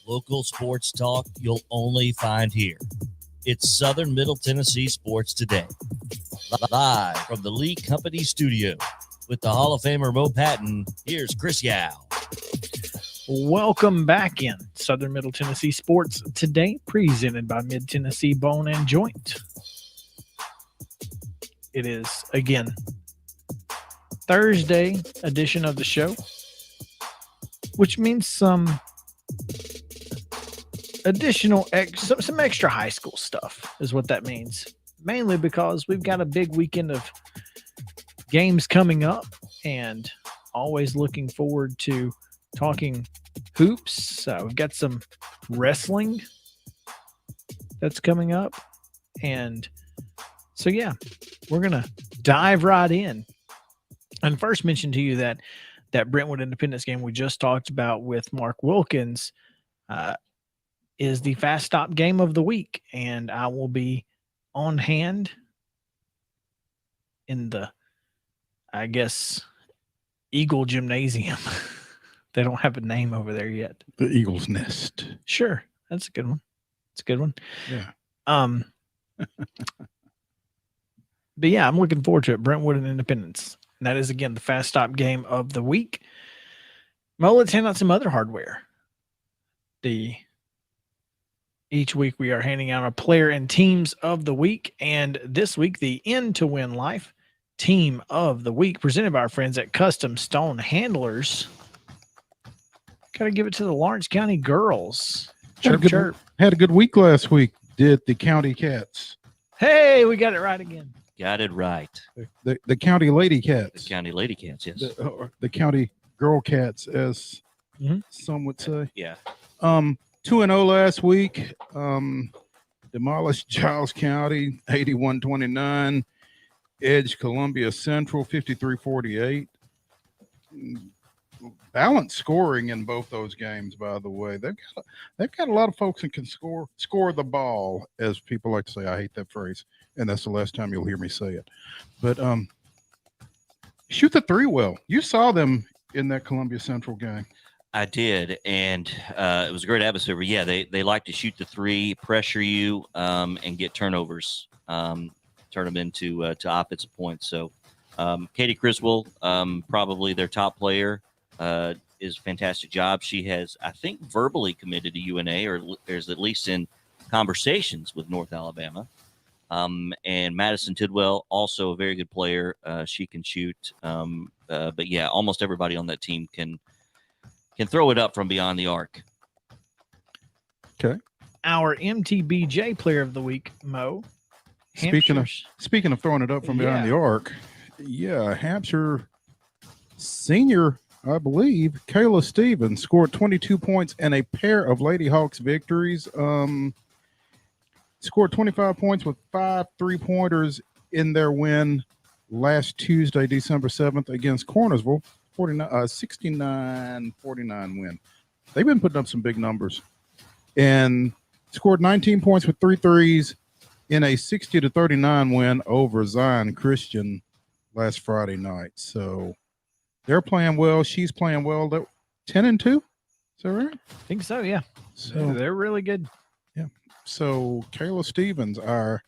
Local sports talk you'll only find here. It's Southern Middle Tennessee Sports Today. Live from the Lee Company studio with the Hall of Famer Mo Patton, here's Chris Yao. Welcome back in Southern Middle Tennessee Sports Today, presented by Mid-Tennessee Bone and Joint. It is, again, Thursday edition of the show, which means some additional, some extra high school stuff is what that means. Mainly because we've got a big weekend of games coming up and always looking forward to talking hoops. We've got some wrestling that's coming up. And so, yeah, we're going to dive right in. And first mention to you that Brentwood Independence game we just talked about with Mark Wilkins is the Fast Stop game of the week. And I will be on hand in the, I guess, Eagle Gymnasium. They don't have a name over there yet. The Eagle's Nest. Sure. That's a good one. It's a good one. Yeah. But yeah, I'm looking forward to it. Brentwood and Independence. And that is, again, the Fast Stop game of the week. Well, let's hand out some other hardware. Each week we are handing out a player and teams of the week. And this week, the In to Win Life team of the week, presented by our friends at Custom Stone Handlers. Got to give it to the Lawrence County girls. Chirp, chirp. Had a good week last week, did the County Cats. Hey, we got it right again. Got it right. The County Lady Cats. The County Lady Cats, yes. The County Girl Cats, as some would say. Yeah. 2-0 last week. Demolished Giles County, 81-29. Edge Columbia Central, 53-48. Balanced scoring in both those games, by the way. They've got a lot of folks that can score the ball, as people like to say. I hate that phrase, and that's the last time you'll hear me say it. But shoot the three well. You saw them in that Columbia Central game. I did, and it was a great atmosphere. But yeah, they like to shoot the three, pressure you, and get turnovers, turn them into offensive points. So Katie Criswell, probably their top player, is a fantastic job. She has, I think, verbally committed to UNA, or is at least in conversations with North Alabama. And Madison Tidwell, also a very good player. She can shoot. But yeah, almost everybody on that team can throw it up from beyond the arc. Okay. Our MTBJ player of the week, Mo. Speaking of throwing it up from behind Yeah. the arc, yeah, Hampshire senior, I believe, Kayla Stevens scored 22 points in a pair of Lady Hawks victories. Scored 25 points with 5 3-pointers in their win last Tuesday, December 7th against Cornersville, 69-49 win. They've been putting up some big numbers. And scored 19 points with 3 threes in a 60-39 win over Zion Christian last Friday night. So they're playing well. She's playing well. They're 10-2. Is that right? I think so, yeah. So They're really good. yeah. So Kayla Stevens, our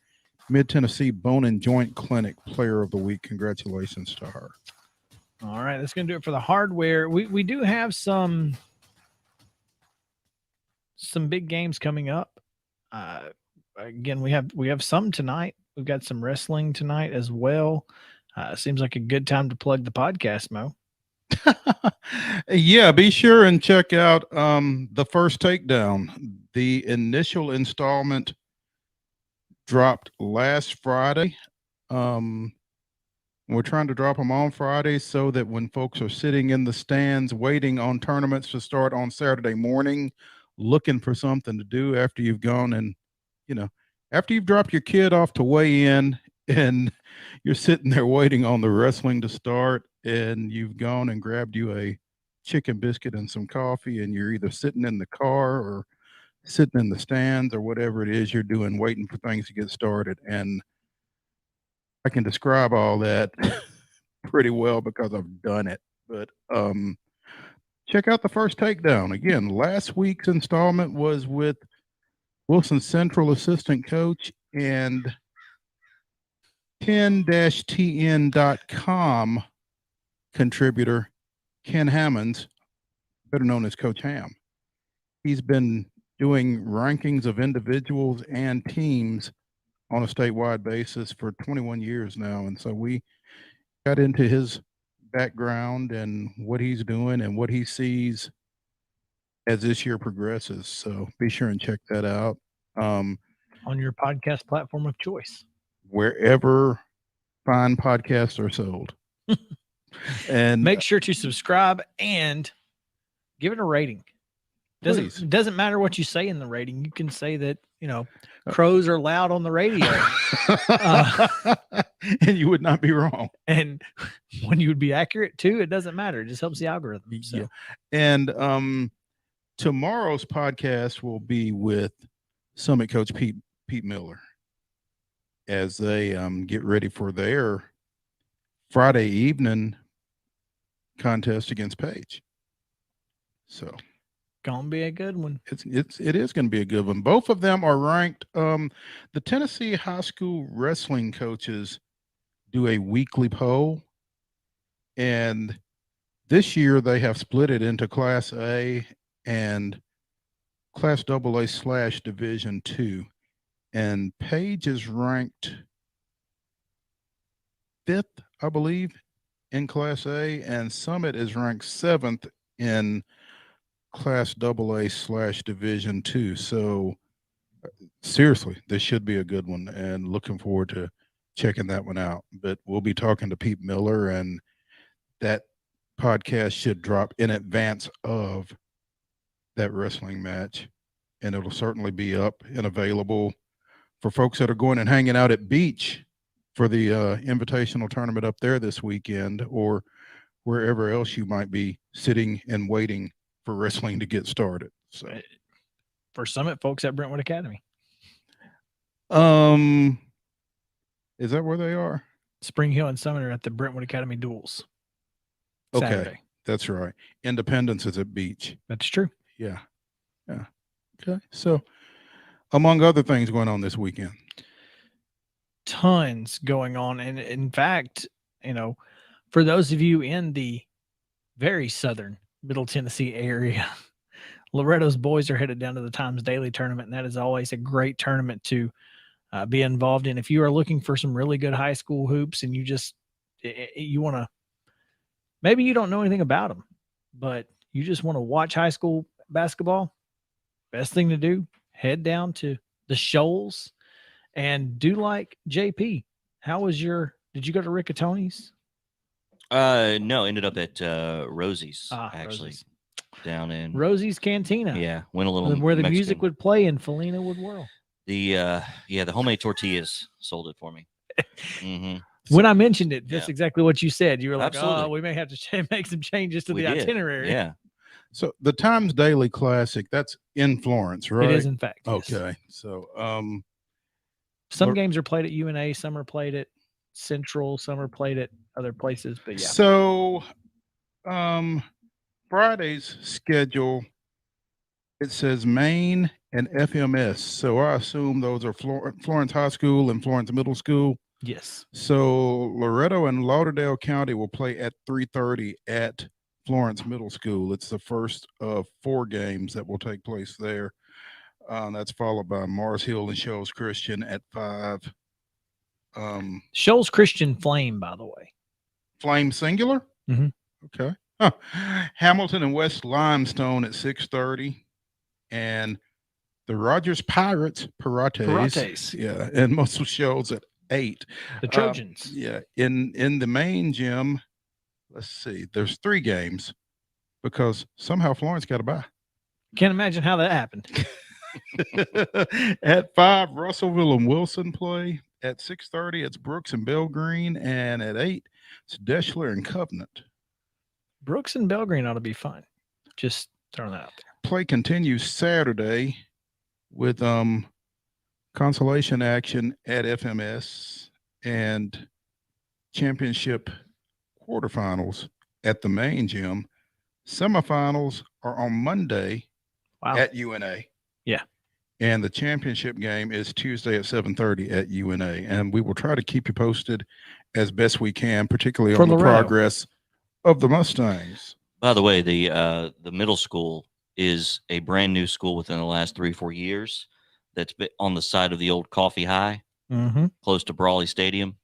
Mid-Tennessee Bone and Joint Clinic Player of the Week. Congratulations to her. All right, that's going to do it for the hardware. We do have some big games coming up. Again, we have some tonight. We've got some wrestling tonight as well. Seems like a good time to plug the podcast, Mo. Yeah, be sure and check out The First Takedown. The initial installment dropped last Friday. We're trying to drop them on Friday so that when folks are sitting in the stands waiting on tournaments to start on Saturday morning, looking for something to do after you've gone and, after you've dropped your kid off to weigh in and you're sitting there waiting on the wrestling to start, and you've gone and grabbed you a chicken biscuit and some coffee, and you're either sitting in the car or sitting in the stands or whatever it is you're doing, waiting for things to get started. And I can describe all that pretty well because I've done it. But check out The First Takedown. Again, last week's installment was with Wilson Central assistant coach and 10-TN.com contributor Ken Hammonds, better known as Coach Ham. He's been doing rankings of individuals and teams on a statewide basis for 21 years now. And so we got into his background and what he's doing and what he sees as this year progresses. So be sure and check that out. On your podcast platform of choice. Wherever fine podcasts are sold. And make sure to subscribe and give it a rating. Doesn't matter what you say in the rating. You can say that, crows are loud on the radio. And you would not be wrong. And when you would be accurate too, it doesn't matter. It just helps the algorithm. So. Yeah. And tomorrow's podcast will be with Summit Coach Pete Miller as they get ready for their Friday evening contest against Page. So gonna be a good one. It is going to be a good one. Both of them are ranked. The Tennessee high school wrestling coaches do a weekly poll, and this year they have split it into Class A and Class AA/Division II. And Page is ranked 5th, I believe, in Class A, and Summit is ranked 7th in Class AA/Division II. So seriously, this should be a good one, and looking forward to checking that one out. But we'll be talking to Pete Miller, and that podcast should drop in advance of that wrestling match, and it'll certainly be up and available for folks that are going and hanging out at Beach for the invitational tournament up there this weekend, or wherever else you might be sitting and waiting for wrestling to get started. So for Summit folks at Brentwood Academy. Is that where they are? Spring Hill and Summit are at the Brentwood Academy duels. Okay. Saturday. That's right. Independence is at Beach. That's true. Yeah. Okay. So among other things going on this weekend. Tons going on. And in fact, for those of you in the very southern Middle Tennessee area. Loretto's boys are headed down to the Times Daily tournament, and that is always a great tournament to be involved in. If you are looking for some really good high school hoops and you want to, maybe you don't know anything about them, but you just want to watch high school basketball, best thing to do, head down to the Shoals and do like JP. Did you go to Riccatoni's? No, ended up at Rosie's, actually. Rosie's. Down in Rosie's Cantina. Yeah, went a little where the Mexican. music would play and Felina would whirl. The homemade tortillas sold it for me. Mm-hmm. When I mentioned it, that's exactly what you said. You were like, Absolutely. "Oh, we may have to make some changes to the itinerary." Yeah. So the Times Daily Classic, that's in Florence, right? It is, in fact. Yes. Okay. So some games are played at UNA, some are played at Central, some are played at other places. But yeah. So Friday's schedule, it says Maine and FMS. So I assume those are Florence High School and Florence Middle School. Yes. So Loretto and Lauderdale County will play at 3:30 at Florence Middle School. It's the first of 4 games that will take place there. That's followed by Mars Hill and Shoals Christian at 5. Shoals Christian Flame, by the way. Flame singular? Mm-hmm. Okay. Hamilton and West Limestone at 6:30. And the Rogers Pirates, Pirates. Yeah. And Muscle Shoals at 8. The Trojans. In the main gym, let's see, there's 3 games because somehow Florence got a bye. Can't imagine how that happened. At 5, Russellville and Wilson play. At 6:30, it's Brooks and Belgreen. And at 8, it's Deschler and Covenant. Brooks and Belgreen ought to be fun. Just throwing that out there. Play continues Saturday with consolation action at FMS and championship quarterfinals at the main gym. Semifinals are on Monday at UNA. Yeah. And the championship game is Tuesday at 7:30 at UNA. And we will try to keep you posted as best we can, particularly on the progress of the Mustangs. By the way, the middle school is a brand new school within the last 3-4 years. That's been on the side of the old Coffee High, close to Brawley Stadium.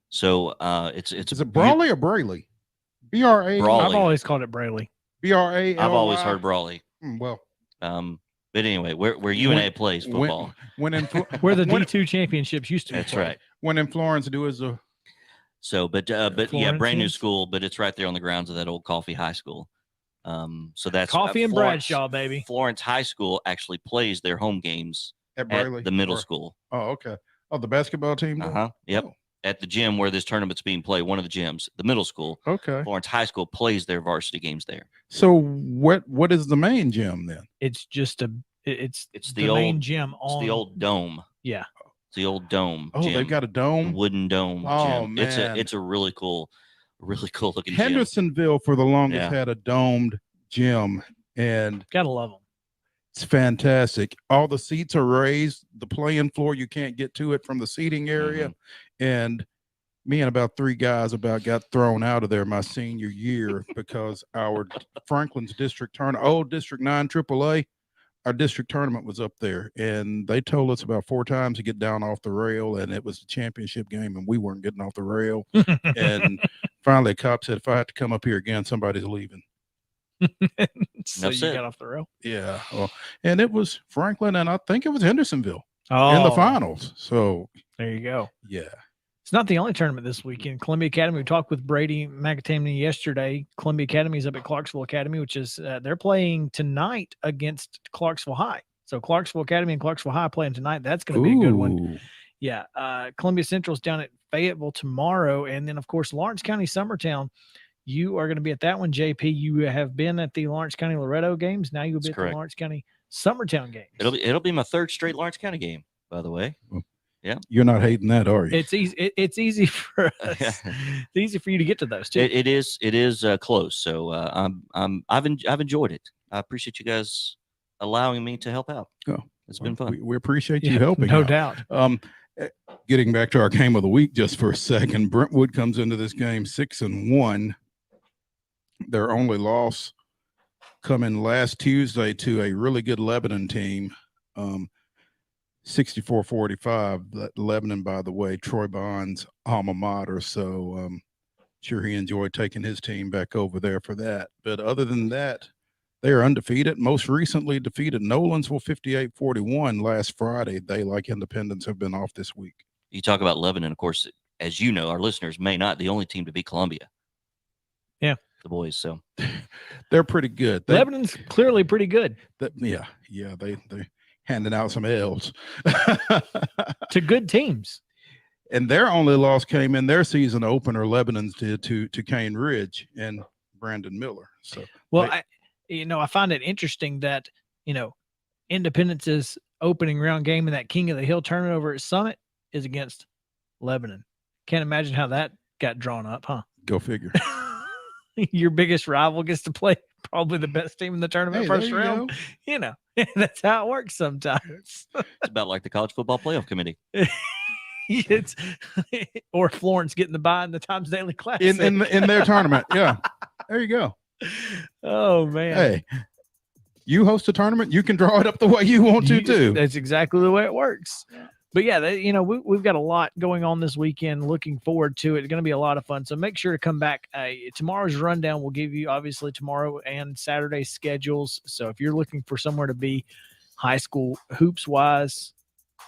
So it's is it Brawley or Brayley? BRA. I've always called it Brayley. BRA. I've always heard Brawley. Well, but anyway, where UNA plays football, where the D2 championships used to be. That's right. When in Florence, do is a. So, but yeah, brand new school, but it's right there on the grounds of that old Coffee High School. So that's Coffee and Bradshaw, baby. Florence High School actually plays their home games at the middle school. Oh, okay. Oh, the basketball team. Yep. Oh. At the gym where this tournament's being played, one of the gyms, the middle school. Okay. Florence High School plays their varsity games there. So what is the main gym then? It's just it's the main gym. It's the old dome. Yeah. It's the old dome. Oh, gym. They've got a dome, wooden dome. Oh gym. man, it's a really cool looking. Hendersonville for the longest had a domed gym, and gotta love them. It's fantastic. All the seats are raised. The playing floor, you can't get to it from the seating area. And me and about 3 guys got thrown out of there my senior year because our Franklin's district tournament, old District 9 AAA, our district tournament was up there, and they told us about 4 times to get down off the rail, and it was the championship game, and we weren't getting off the rail. And finally, a cop said, if I have to come up here again, somebody's leaving. So you got off the rail? Yeah. Well, and it was Franklin, and I think it was Hendersonville in the finals. So there you go. Yeah. It's not the only tournament this weekend. Columbia Academy, we talked with Brady McAtamney yesterday. Columbia Academy is up at Clarksville Academy, which is they're playing tonight against Clarksville High. So Clarksville Academy and Clarksville High playing tonight. That's going to be a good one. Yeah. Columbia Central's down at Fayetteville tomorrow. And then, of course, Lawrence County Summertown. You are going to be at that one, JP. You have been at the Lawrence County Loretto games. Now you'll be at the Lawrence County Summertown games. It'll be my 3rd straight Lawrence County game, by the way. Yeah, you're not hating that, are you? It's easy. It's easy for us. It's easy for you to get to those too. It is close. So I've enjoyed it. I appreciate you guys allowing me to help out. Oh, it's been fun. We appreciate you helping. No out. doubt. Getting back to our game of the week just for a second, Brentwood comes into this game 6-1. Their only loss coming last Tuesday to a really good Lebanon team, 64-45. Lebanon, by the way, Troy Bond's alma mater. So sure he enjoyed taking his team back over there for that. But other than that, they are undefeated. Most recently defeated Nolansville 58-41 last Friday. They, like Independence, have been off this week. You talk about Lebanon, of course, as you know, our listeners may not, the only team to beat Columbia. Yeah. The boys, so. They're pretty good. Lebanon's clearly pretty good. They handing out some L's. To good teams. And their only loss came in their season opener. Lebanon's did to Cane Ridge and Brandon Miller. So, well, I find it interesting that, Independence's opening round game in that King of the Hill tournament over at Summit is against Lebanon. Can't imagine how that got drawn up, huh? Go figure. Your biggest rival gets to play probably the best team in the tournament first round. That's how it works sometimes. It's about like the college football playoff committee. Or Florence getting the bye in the Times Daily Classic in their tournament. Yeah, there you go. Oh man! Hey, you host a tournament, you can draw it up the way you want to too. That's exactly the way it works. But yeah, we've got a lot going on this weekend. Looking forward to it. It's going to be a lot of fun. So make sure to come back. Tomorrow's rundown will give you obviously tomorrow and Saturday's schedules. So if you're looking for somewhere to be high school hoops wise,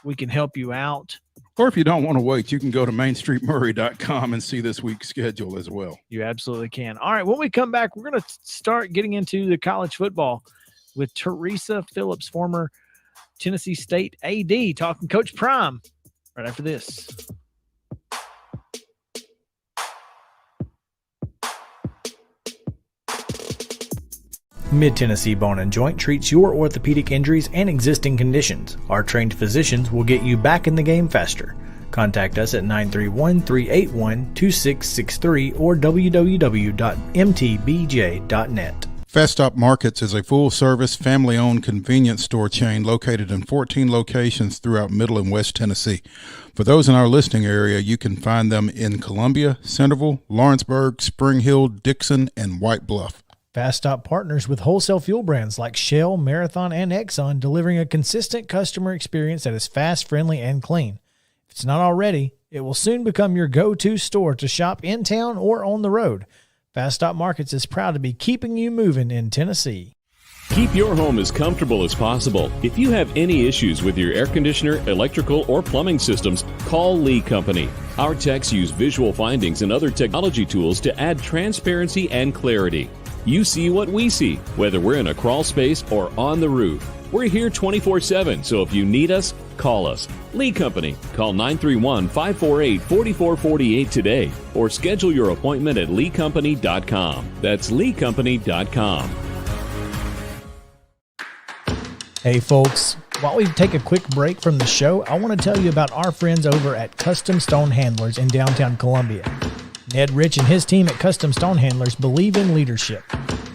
we can help you out. Or if you don't want to wait, you can go to mainstreetmurray.com and see this week's schedule as well. You absolutely can. All right, when we come back, we're going to start getting into the college football with Teresa Phillips, former Tennessee State AD, talking Coach Prime right after this. Mid-Tennessee Bone and Joint treats your orthopedic injuries and existing conditions. Our trained physicians will get you back in the game faster. Contact us at 931-381-2663 or www.mtbj.net. Fast Stop Markets is a full-service, family-owned convenience store chain located in 14 locations throughout Middle and West Tennessee. For those in our listening area, you can find them in Columbia, Centerville, Lawrenceburg, Spring Hill, Dixon, and White Bluff. Fast Stop partners with wholesale fuel brands like Shell, Marathon, and Exxon, delivering a consistent customer experience that is fast, friendly, and clean. If it's not already, it will soon become your go-to store to shop in town or on the road. Fast Stop Markets is proud to be keeping you moving in Tennessee. Keep your home as comfortable as possible. If you have any issues with your air conditioner, electrical, or plumbing systems, call Lee Company. Our techs use visual findings and other technology tools to add transparency and clarity. You see what we see, whether we're in a crawl space or on the roof. We're here 24/7, so if you need us, call us. Lee Company. Call 931-548-4448 today or schedule your appointment at leecompany.com. That's leecompany.com. Hey folks, while we take a quick break from the show, I want to tell you about our friends over at Custom Stone Handlers in downtown Columbia. Ned Rich and his team at Custom Stone Handlers believe in leadership.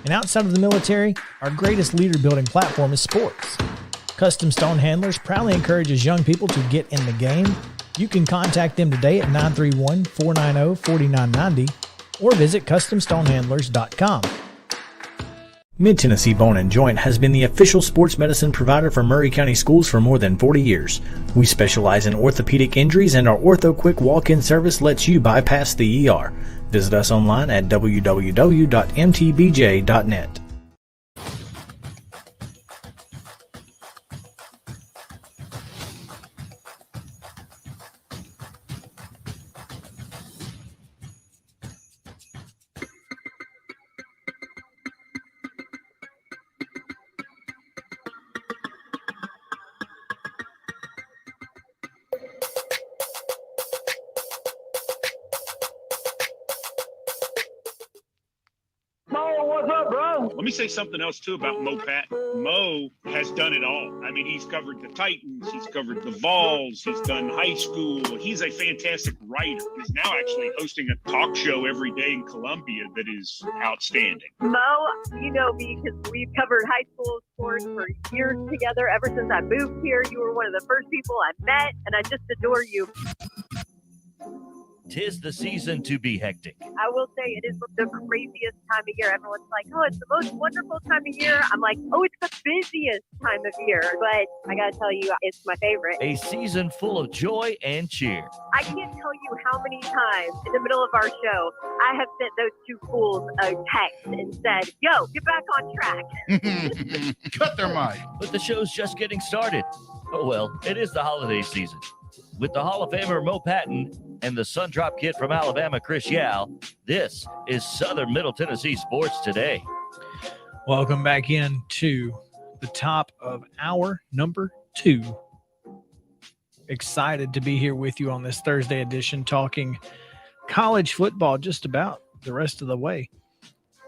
And outside of the military, our greatest leader building platform is sports. Custom Stone Handlers proudly encourages young people to get in the game. You can contact them today at 931-490-4990 or visit CustomStonehandlers.com. Mid-Tennessee Bone and Joint has been the official sports medicine provider for Murray County Schools for more than 40 years. We specialize in orthopedic injuries, and our Ortho Quick walk-in service lets you bypass the ER. Visit us online at www.mtbj.net. Let me say something else too about Mo Patton. Mo has done it all. I mean, he's covered the Titans, he's covered the Vols, he's done high school. He's a fantastic writer. He's now actually hosting a talk show every day in Columbia that is outstanding. Mo, you know me because we've covered high school sports for years together. Ever since I moved here, you were one of the first people I met, and I just adore you. 'Tis the season to be hectic. I will say it is the craziest time of year. Everyone's like, oh, it's the most wonderful time of year. I'm like, oh, it's the busiest time of year. But I got to tell you, it's my favorite. A season full of joy and cheer. I can't tell you how many times in the middle of our show, I have sent those two fools a text and said, yo, get back on track. Cut their mic. But the show's just getting started. Oh, well, it is the holiday season. With the Hall of Famer Mo Patton and the Sun Drop Kid from Alabama, Chris Yao, this is Southern Middle Tennessee Sports Today. Welcome back in to the top of hour number 2. Excited to be here with you on this Thursday edition, talking college football just about the rest of the way.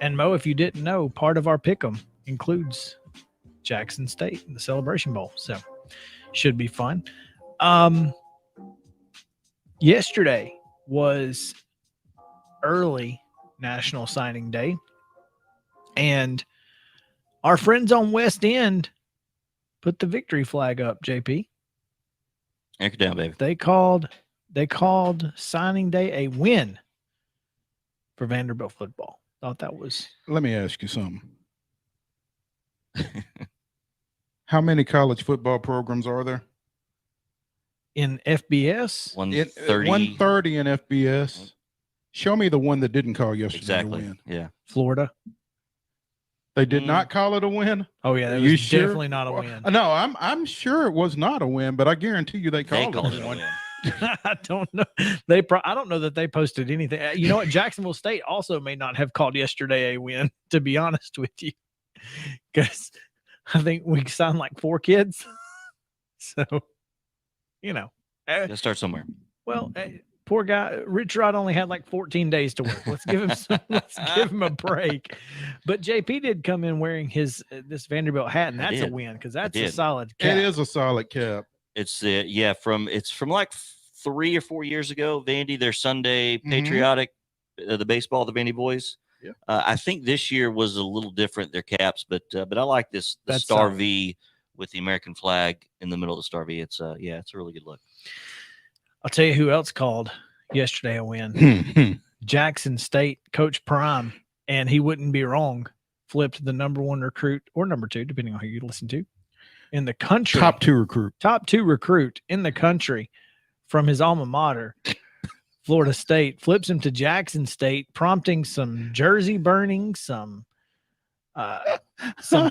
And Mo, if you didn't know, part of our pick'em includes Jackson State in the Celebration Bowl, so should be fun. Yesterday was early National Signing Day, and our friends on West End put the victory flag up, JP. Anchor down, baby. They called signing day a win for Vanderbilt football. Thought that was. Let me ask you something. How many college football programs are there? In FBS? 130. 130 in FBS. Show me the one that didn't call yesterday Exactly. a win. Yeah. Florida. They did not call it a win? Oh, yeah. That Are you was sure? definitely not a win. No, I'm sure it was not a win, but I guarantee you they called it a win. I don't know. I don't know that they posted anything. You know what? Jacksonville State also may not have called yesterday a win, to be honest with you, because I think we signed like 4 kids. So, you know. Gotta start somewhere. Well, poor guy. Rich Rod only had like 14 days to work. Let's give him a break. But JP did come in wearing his this Vanderbilt hat, and that's a win because that's a solid cap. It is a solid cap. It's from like 3 or 4 years ago. Vandy, their Sunday patriotic, the baseball, the Vandy boys. Yeah. I think this year was a little different, their caps, but I like this That's Star solid. V with the American flag in the middle of the Star V. It's it's a really good look. I'll tell you who else called yesterday a win. Jackson State coach Prime, and he wouldn't be wrong, flipped the number 1 recruit or number 2, depending on who you listen to, in the country. Top 2 recruit in the country from his alma mater, Florida State, flips him to Jackson State, prompting some jersey burning, some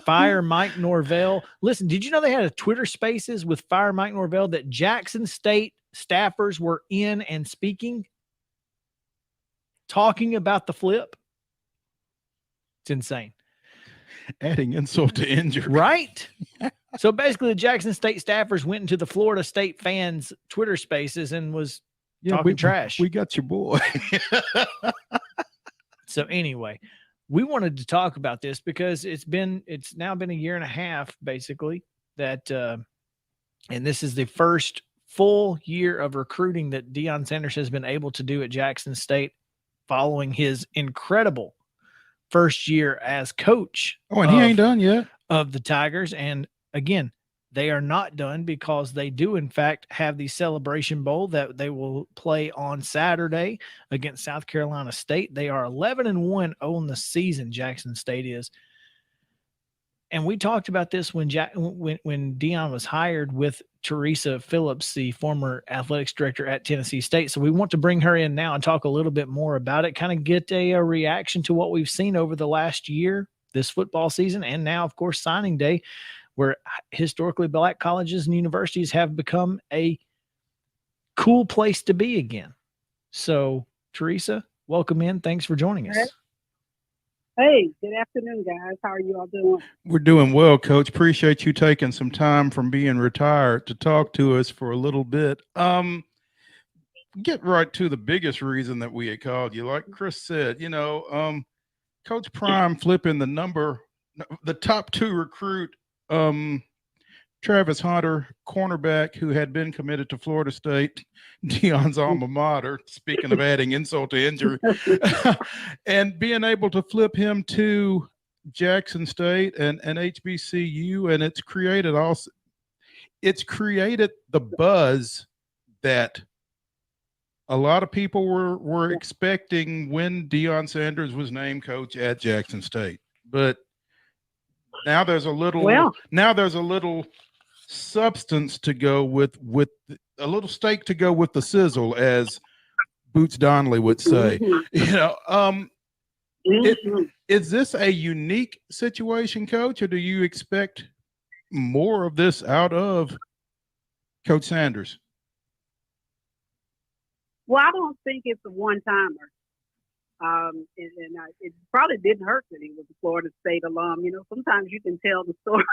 Fire Mike Norvell. Listen, did you know they had a Twitter Spaces with Fire Mike Norvell that Jackson State staffers were in and speaking, talking about the flip? It's insane. Adding insult to injury. Right? So basically, the Jackson State staffers went into the Florida State fans' Twitter Spaces and was talking trash. We got your boy. So anyway, we wanted to talk about this because it's now been a year and a half, basically, that and this is the first full year of recruiting that Deion Sanders has been able to do at Jackson State following his incredible first year as coach. Oh, and he ain't done yet. Of the Tigers. And again, they are not done because they do, in fact, have the Celebration Bowl that they will play on Saturday against South Carolina State. They are 11-1 on the season, Jackson State is. And we talked about this when Deion was hired with Teresa Phillips, the former athletics director at Tennessee State. So we want to bring her in now and talk a little bit more about it, kind of get a reaction to what we've seen over the last year, this football season, and now, of course, signing day, where historically black colleges and universities have become a cool place to be again. So, Teresa, welcome in. Thanks for joining us. Hey, good afternoon, guys. How are you all doing? We're doing well, Coach. Appreciate you taking some time from being retired to talk to us for a little bit. Get right to the biggest reason that we had called you. Like Chris said, Coach Prime flipping the top 2 recruit, Travis Hunter, cornerback who had been committed to Florida State, Deion's alma mater, speaking of adding insult to injury, and being able to flip him to Jackson State and HBCU, and it's created the buzz that a lot of people were expecting when Deion Sanders was named coach at Jackson State, but now there's a little substance to go with a little steak to go with the sizzle, as Boots Donnelly would say. Is this a unique situation, Coach, or do you expect more of this out of Coach Sanders? Well, I don't think it's a one-timer. It probably didn't hurt that he was a Florida State alum. Sometimes you can tell the story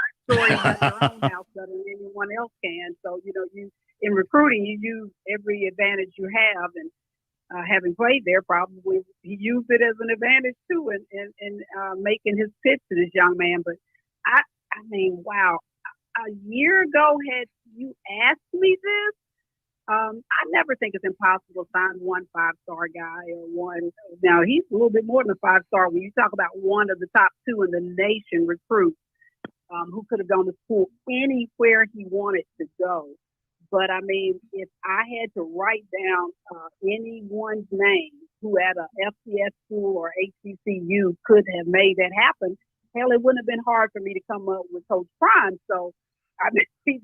at your own house better than anyone else can. So, you in recruiting, you use every advantage you have, and having played there, probably he used it as an advantage too, in making his pitch to this young man. But I mean, wow! A year ago, had you asked me this, I never think it's impossible to find one 5-star guy or one. Now he's a little bit more than a 5-star. When you talk about one of the top 2 in the nation recruits, who could have gone to school anywhere he wanted to go. But I mean, if I had to write down anyone's name who at a FCS school or HBCU could have made that happen, hell, it wouldn't have been hard for me to come up with Coach Prime. So, I mean,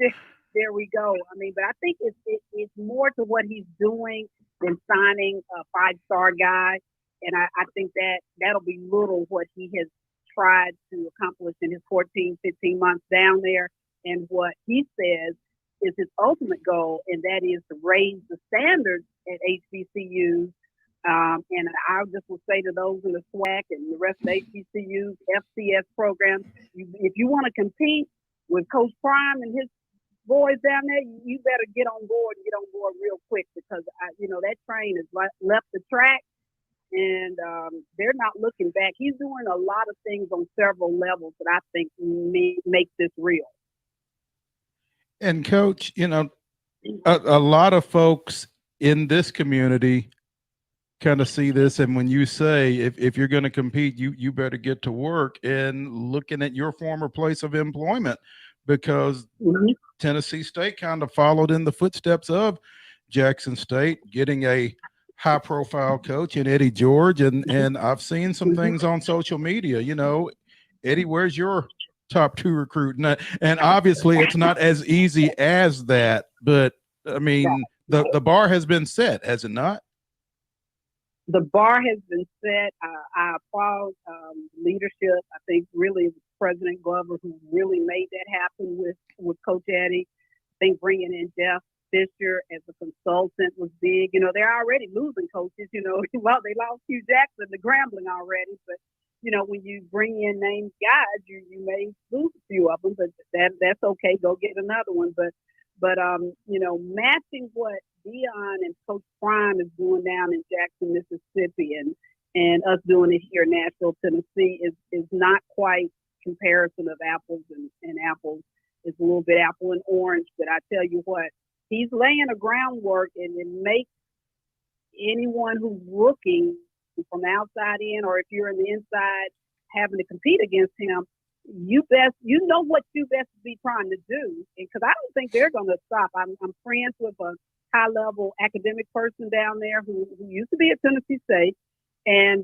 there we go. I mean, but I think it's more to what he's doing than signing a 5-star guy. And I think that'll belittle what he has tried to accomplish in his 14, 15 months down there, and what he says is his ultimate goal, and that is to raise the standards at HBCUs. And I just will say to those in the SWAC and the rest of the HBCUs, FCS programs, if you want to compete with Coach Prime and his boys down there, you better get on board real quick, because that train has left the track, and they're not looking back. He's doing a lot of things on several levels that I think make this real. And Coach, a lot of folks in this community kind of see this, and when you say if you're going to compete, you better get to work and looking at your former place of employment, because Tennessee State kind of followed in the footsteps of Jackson State, getting a high-profile coach in Eddie George, and I've seen some things on social media. Eddie, where's your top 2 recruit? And obviously it's not as easy as that, but I mean, the bar has been set, has it not? The bar has been set. I applaud leadership. I think really it was President Glover who really made that happen with Coach Eddie. I think bringing in Jeff Fisher as a consultant was big. They're already losing coaches. Well, they lost Hugh Jackson to Grambling already, but when you bring in named guys, you may lose a few of them, but that's okay. Go get another one. But matching what Deion and Coach Prime is doing down in Jackson, Mississippi, and us doing it here in Nashville, Tennessee is not quite comparison of apples and apples. It's a little bit apple and orange, but I tell you what, he's laying a groundwork, and it makes anyone who's looking from the outside in, or if you're in the inside having to compete against him, you know what you best be trying to do. Because I don't think they're going to stop. I'm friends with a high-level academic person down there who used to be at Tennessee State. And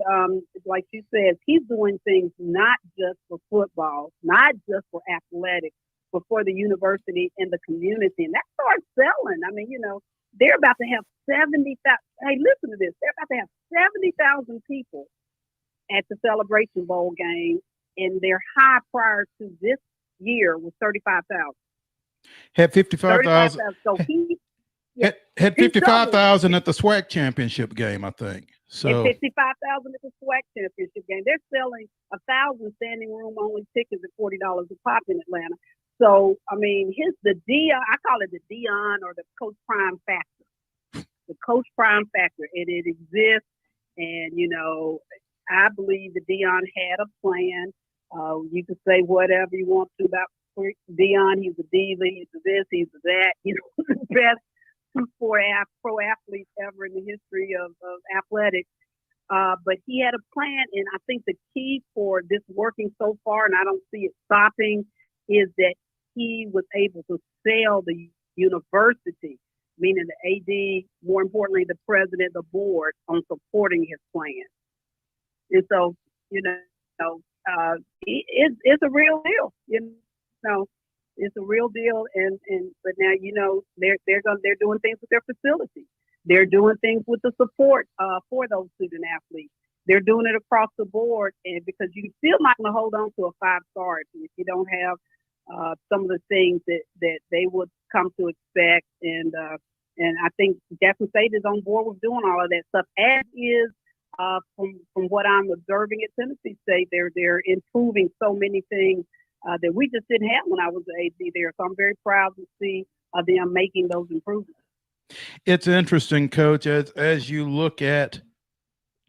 like she says, he's doing things not just for football, not just for athletics, but for the university and the community. And that starts selling. I mean, they're about to have 70,000. Hey, listen to this. They're about to have 70,000 people at the Celebration Bowl game, and their high prior to this year was 35,000. Had 55,000. So had 55,000 at the SWAC championship game, I think. So 55,000 at the SWAC championship game. They're selling 1,000 standing room only tickets at $40 a pop in Atlanta. So I mean, the Deion, I call it the Deion or the Coach Prime factor. The Coach Prime factor, and it exists. And I believe that Deion had a plan. You can say whatever you want to about Deion. He's a diva. He's a this. He's a that. The best pro athletes ever in the history of athletics. But he had a plan, and I think the key for this working so far, and I don't see it stopping, is that he was able to sell the university meaning the AD, more importantly, the president, the board, on supporting his plan. And so, it's a real deal. It's a real deal. But now, they're doing things with their facilities. They're doing things with the support for those student athletes. They're doing it across the board, and because you still not going to hold on to a 5-star if you don't have some of the things that they would come to expect. And I think Jackson State is on board with doing all of that stuff, as is from what I'm observing at Tennessee State. They're improving so many things that we just didn't have when I was the AD there. So I'm very proud to see them making those improvements. It's interesting, Coach, as you look at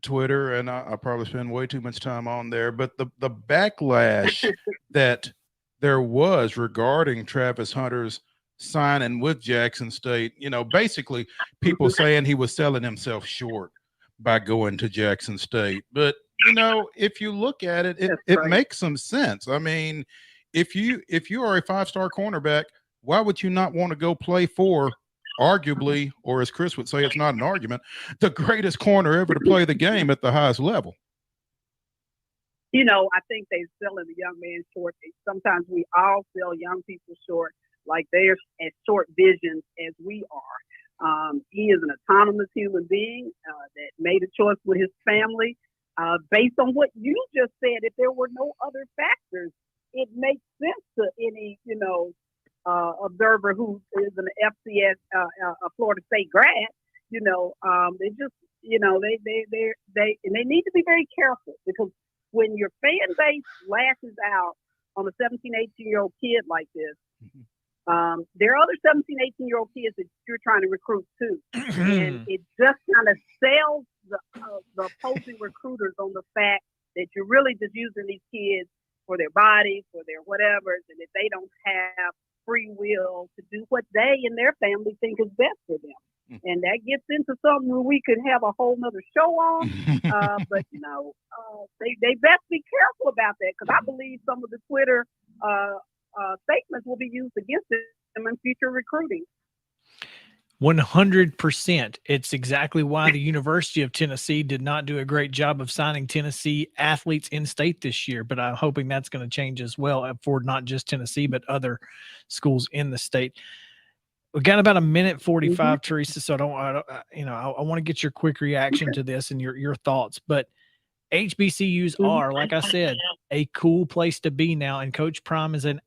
Twitter, and I probably spend way too much time on there, but the backlash that there was regarding Travis Hunter's signing with Jackson State, basically people saying he was selling himself short by going to Jackson State. But, if you look at it, it makes some sense. I mean, if you are a 5-star cornerback, why would you not want to go play for arguably, or as Chris would say, it's not an argument, the greatest corner ever to play the game at the highest level? I think they're selling the young man short. Sometimes we all sell young people short, like they're as short visions as we are. He is an autonomous human being that made a choice with his family. Based on what you just said, if there were no other factors, it makes sense to any, observer who is an FCS, a Florida State grad. They just, they need to be very careful, because when your fan base lashes out on a 17, 18-year-old kid like this, there are other 17, 18-year-old kids that you're trying to recruit too. And it just kind of sells the opposing recruiters on the fact that you're really just using these kids for their bodies, for their whatevers, and that they don't have free will to do what they and their family think is best for them. And that gets into something where we could have a whole nother show on. But, they best be careful about that, because I believe some of the Twitter statements will be used against them in future recruiting. 100%. It's exactly why the University of Tennessee did not do a great job of signing Tennessee athletes in state this year, but I'm hoping that's going to change as well for not just Tennessee, but other schools in the state. We've got about a minute 45, Teresa. So I want to get your quick reaction to this and your thoughts, but HBCUs are, like I said, a cool place to be now. And Coach Prime is a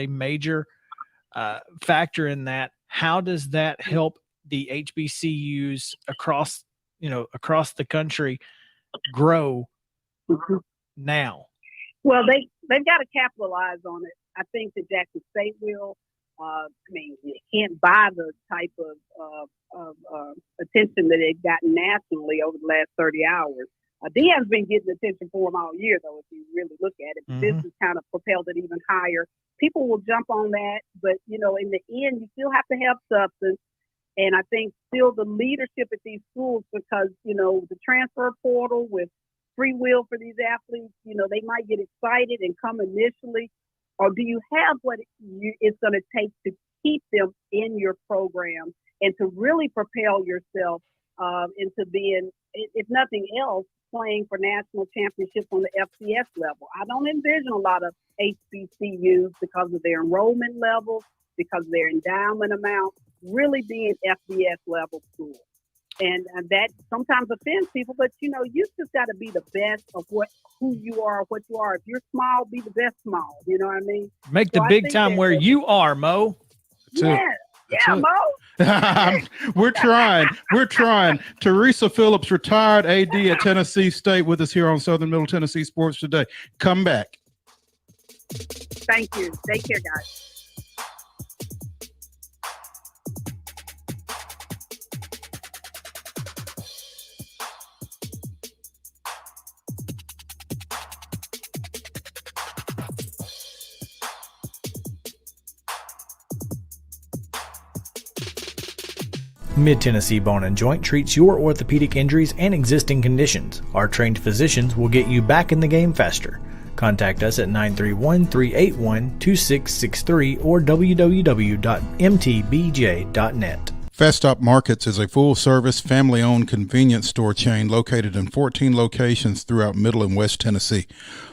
major factor in that. How does that help the HBCUs across the country grow now? Well, they've got to capitalize on it. I think that Jackson State will. You can't buy the type of attention that they've gotten nationally over the last 30 hours. Deion's been getting attention for him all year, though, if you really look at it. This has kind of propelled it even higher. People will jump on that, but, in the end, you still have to have substance. And I think still the leadership at these schools, because, the transfer portal with free will for these athletes, they might get excited and come initially. Or do you have what it's going to take to keep them in your program and to really propel yourself into being, if nothing else, playing for national championships on the FCS level? I don't envision a lot of HBCUs, because of their enrollment levels, because of their endowment amount, really being FBS level schools. And that sometimes offends people, but you just got to be the best of who you are, what you are. If you're small, be the best small. You know what I mean? Make the big time where you are, Mo. Yeah, Mo. We're trying. Teresa Phillips, retired AD at Tennessee State, with us here on Southern Middle Tennessee Sports Today. Come back. Thank you. Take care, guys. Mid-Tennessee Bone and Joint treats your orthopedic injuries and existing conditions. Our trained physicians will get you back in the game faster. Contact us at 931-381-2663 or www.mtbj.net. Fast Stop Markets is a full-service, family-owned convenience store chain located in 14 locations throughout Middle and West Tennessee.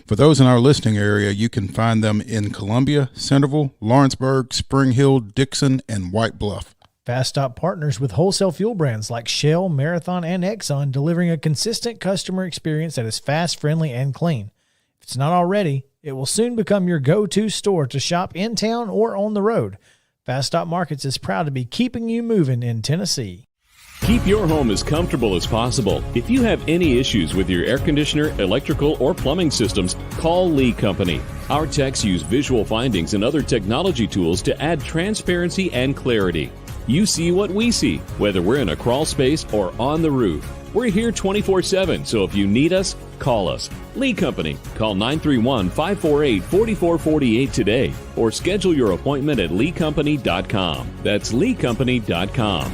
For those in our listening area, you can find them in Columbia, Centerville, Lawrenceburg, Spring Hill, Dixon, and White Bluff. Fast Stop partners with wholesale fuel brands like Shell, Marathon, and Exxon, delivering a consistent customer experience that is fast, friendly, and clean. If it's not already, it will soon become your go-to store to shop in town or on the road. Fast Stop Markets is proud to be keeping you moving in Tennessee. Keep your home as comfortable as possible. If you have any issues with your air conditioner, electrical, or plumbing systems, call Lee Company. Our techs use visual findings and other technology tools to add transparency and clarity. You see what we see, whether we're in a crawl space or on the roof. We're here 24/7, so if you need us, call us. Lee Company. Call 931-548-4448 today or schedule your appointment at leecompany.com. That's leecompany.com.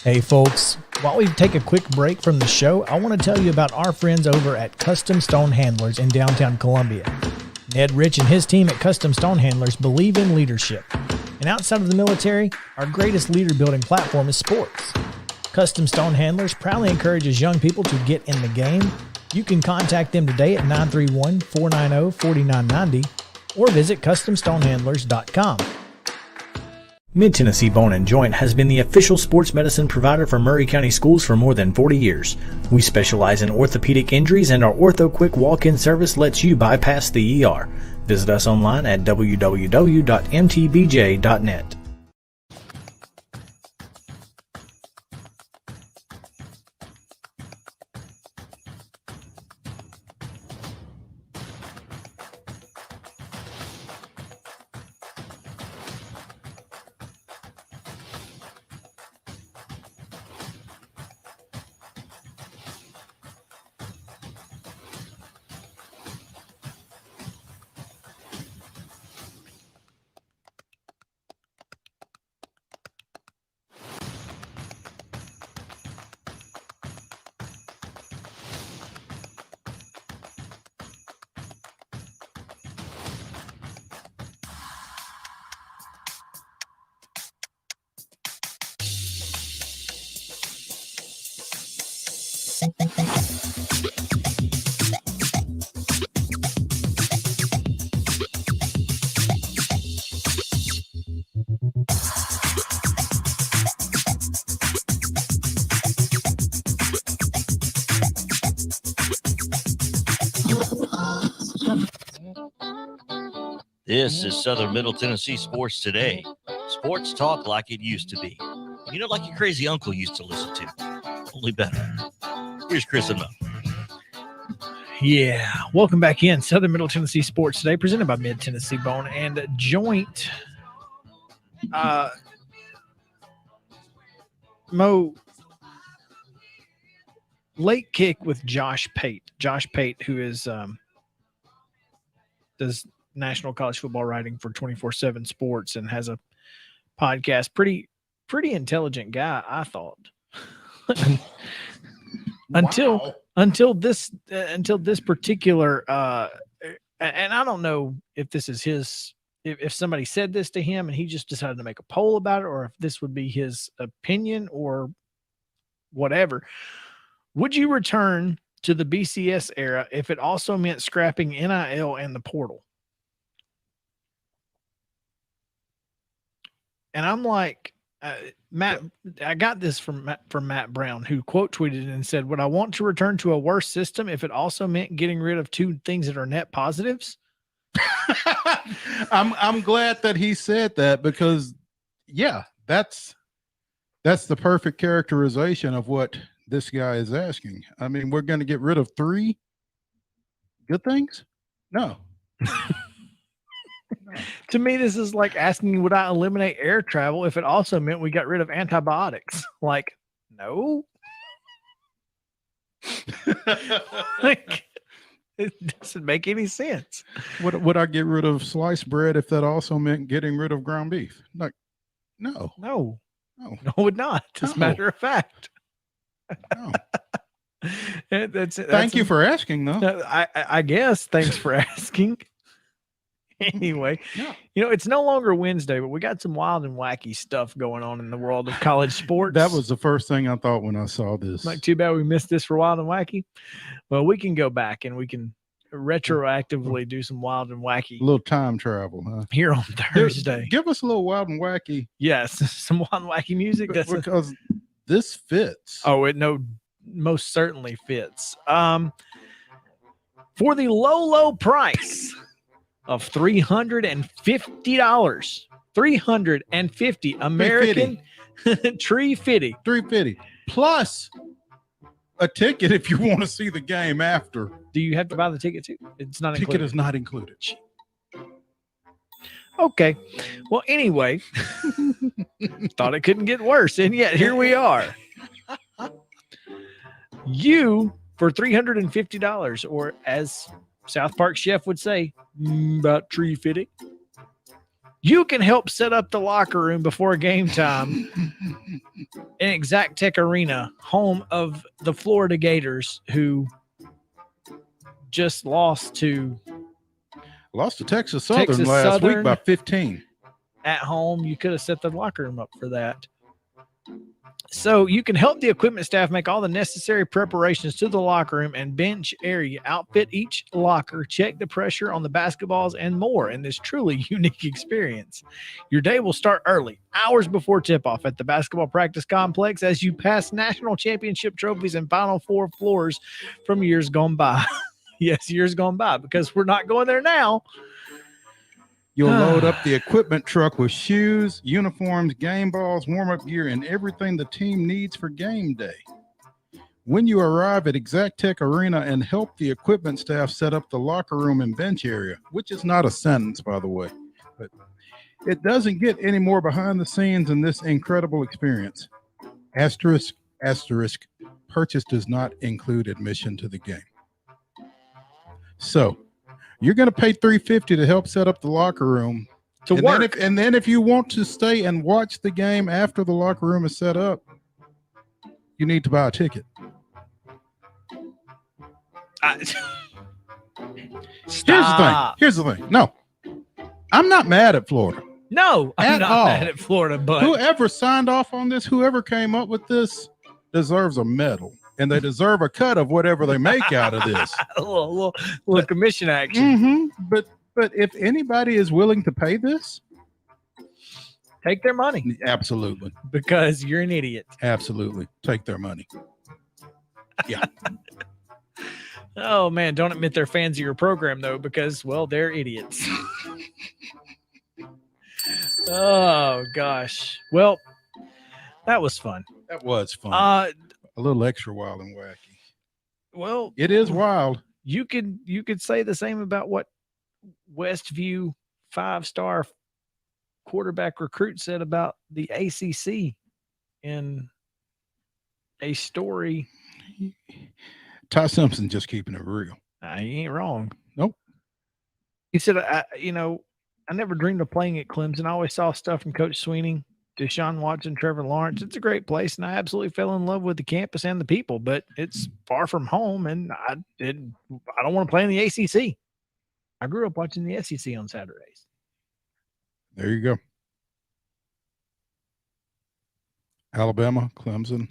Hey folks, while we take a quick break from the show, I want to tell you about our friends over at Custom Stone Handlers in downtown Columbia. Ned Rich and his team at Custom Stone Handlers believe in leadership. And outside of the military, our greatest leader building platform is sports. Custom Stone Handlers proudly encourages young people to get in the game. You can contact them today at 931-490-4990 or visit CustomStonehandlers.com. Mid-Tennessee Bone & Joint has been the official sports medicine provider for Maury County Schools for more than 40 years. We specialize in orthopedic injuries, and our Ortho Quick walk-in service lets you bypass the ER. Visit us online at www.mtbj.net. This is Southern Middle Tennessee Sports Today. Sports talk like it used to be. You know, like your crazy uncle used to listen to. Only better. Here's Chris and Mo. Yeah, welcome back in. Southern Middle Tennessee Sports Today, presented by Mid-Tennessee Bone and Joint. Mo, late kick with Josh Pate. Josh Pate, who is does national college football writing for 24/7 Sports and has a podcast. Pretty intelligent guy, I thought. Until this particular and I don't know if this is his, if somebody said this to him and he just decided to make a poll about it, or if this would be his opinion or whatever. Would you return to the BCS era if it also meant scrapping NIL and the portal? And I'm like, Matt, I got this from Matt Brown, who quote tweeted and said, "Would I want to return to a worse system if it also meant getting rid of two things that are net positives?" I'm glad that he said that, because yeah, that's the perfect characterization of what this guy is asking. I mean, we're going to get rid of three good things? No. To me, this is like asking, would I eliminate air travel if it also meant we got rid of antibiotics? Like, no. Like, it doesn't make any sense. Would I get rid of sliced bread if that also meant getting rid of ground beef? Like, no. No, it would not. As a matter of fact. No. That's Thank you for asking, though. I guess. Thanks for asking. Anyway, Yeah. it's no longer Wednesday, but we got some wild and wacky stuff going on in the world of college sports. That was the first thing I thought when I saw this. Like, too bad we missed this for wild and wacky. Well, we can go back and we can retroactively do some wild and wacky A little time travel, huh? here on Thursday. Give us a little wild and wacky. Yes, some wild and wacky music. Because this fits. Oh, it most certainly fits. For the low price of $350, $350 American tree fitty. $350 plus a ticket if you want to see the game after. Do you have to buy the ticket too? It's not Ticket included. is not included. Okay. Well, anyway, thought it couldn't get worse, and yet here we are. You, for $350, or as South Park Chef would say, about tree fitting, you can help set up the locker room before game time in Exact Tech Arena, home of the Florida Gators, who just lost to Texas Southern last week by 15. At home. You could have set the locker room up for that. So you can help the equipment staff make all the necessary preparations to the locker room and bench area, outfit each locker, check the pressure on the basketballs, and more in this truly unique experience. Your day will start early, hours before tip-off at the basketball practice complex as you pass national championship trophies and Final Four floors from years gone by. Yes, years gone by, because we're not going there now. You'll load up the equipment truck with shoes, uniforms, game balls, warm-up gear, and everything the team needs for game day. When you arrive at Exact Tech Arena and help the equipment staff set up the locker room and bench area, which is not a sentence, by the way, but it doesn't get any more behind the scenes in this incredible experience. Asterisk, purchase does not include admission to the game. So, you're going to pay $350 to help set up the locker room to work. And then if you want to stay and watch the game after the locker room is set up, you need to buy a ticket. Here's the thing. No, I'm not mad at Florida. No, I'm not all. mad at Florida, but Whoever signed off on this, whoever came up with this, deserves a medal. And they deserve a cut of whatever they make out of this. a little commission action. Mm-hmm. But if anybody is willing to pay this, take their money. Absolutely. Because you're an idiot. Absolutely. Take their money. Yeah. Oh, man. Don't admit they're fans of your program, though, because, well, they're idiots. Oh, gosh. Well, that was fun. That was fun. A little extra wild and wacky. Well, it is wild. You could say the same about what Westview 5-star quarterback recruit said about the ACC in a story. Ty Simpson just keeping it real. He ain't wrong. Nope. He said, I never dreamed of playing at Clemson. I always saw stuff from Coach Sweeney, Deshaun Watson, Trevor Lawrence. It's a great place, and I absolutely fell in love with the campus and the people, but it's far from home, and I don't want to play in the ACC. I grew up watching the SEC on Saturdays. There you go. Alabama, Clemson.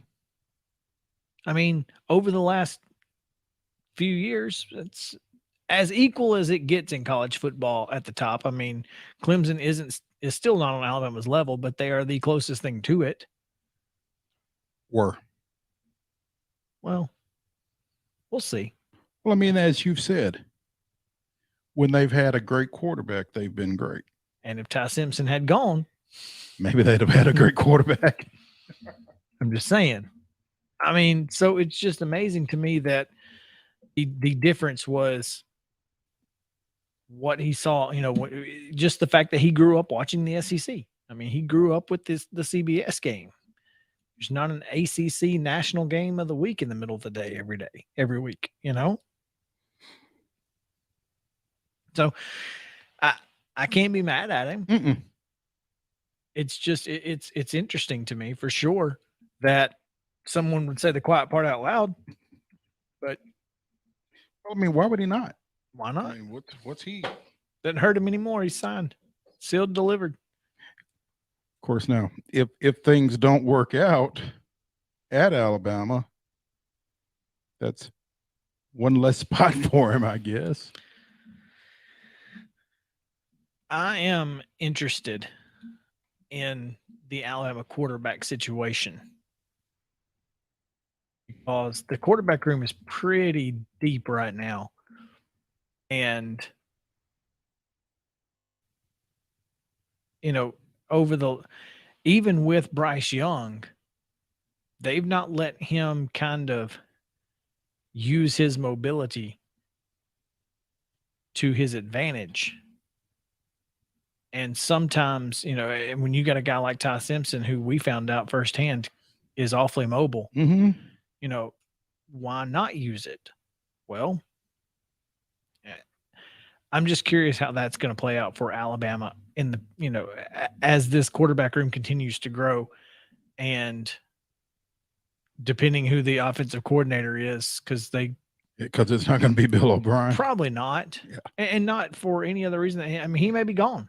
I mean, over the last few years, it's as equal as it gets in college football at the top. I mean, Clemson is still not on Alabama's level, but they are the closest thing to it. Well, we'll see. Well, I mean, as you've said, when they've had a great quarterback, they've been great. And if Ty Simpson had gone, maybe they'd have had a great quarterback. I'm just saying. I mean, so it's just amazing to me that the difference was what he saw, just the fact that he grew up watching the SEC. I mean, he grew up with the CBS game. There's not an ACC national game of the week in the middle of the day every week, So I can't be mad at him. Mm-mm. It's just, it's interesting to me for sure that someone would say the quiet part out loud, but I mean, why would he not? Why not? I mean, what's he? Doesn't hurt him anymore. He's signed, sealed, delivered. Of course, now if things don't work out at Alabama, that's one less spot for him, I guess. I am interested in the Alabama quarterback situation because the quarterback room is pretty deep right now. And, even with Bryce Young, they've not let him kind of use his mobility to his advantage. And sometimes, when you got a guy like Ty Simpson, who we found out firsthand is awfully mobile, why not use it? Well, I'm just curious how that's going to play out for Alabama in the, as this quarterback room continues to grow, and depending who the offensive coordinator is, because it's not going to be Bill O'Brien. Probably not. Yeah. And not for any other reason. He may be gone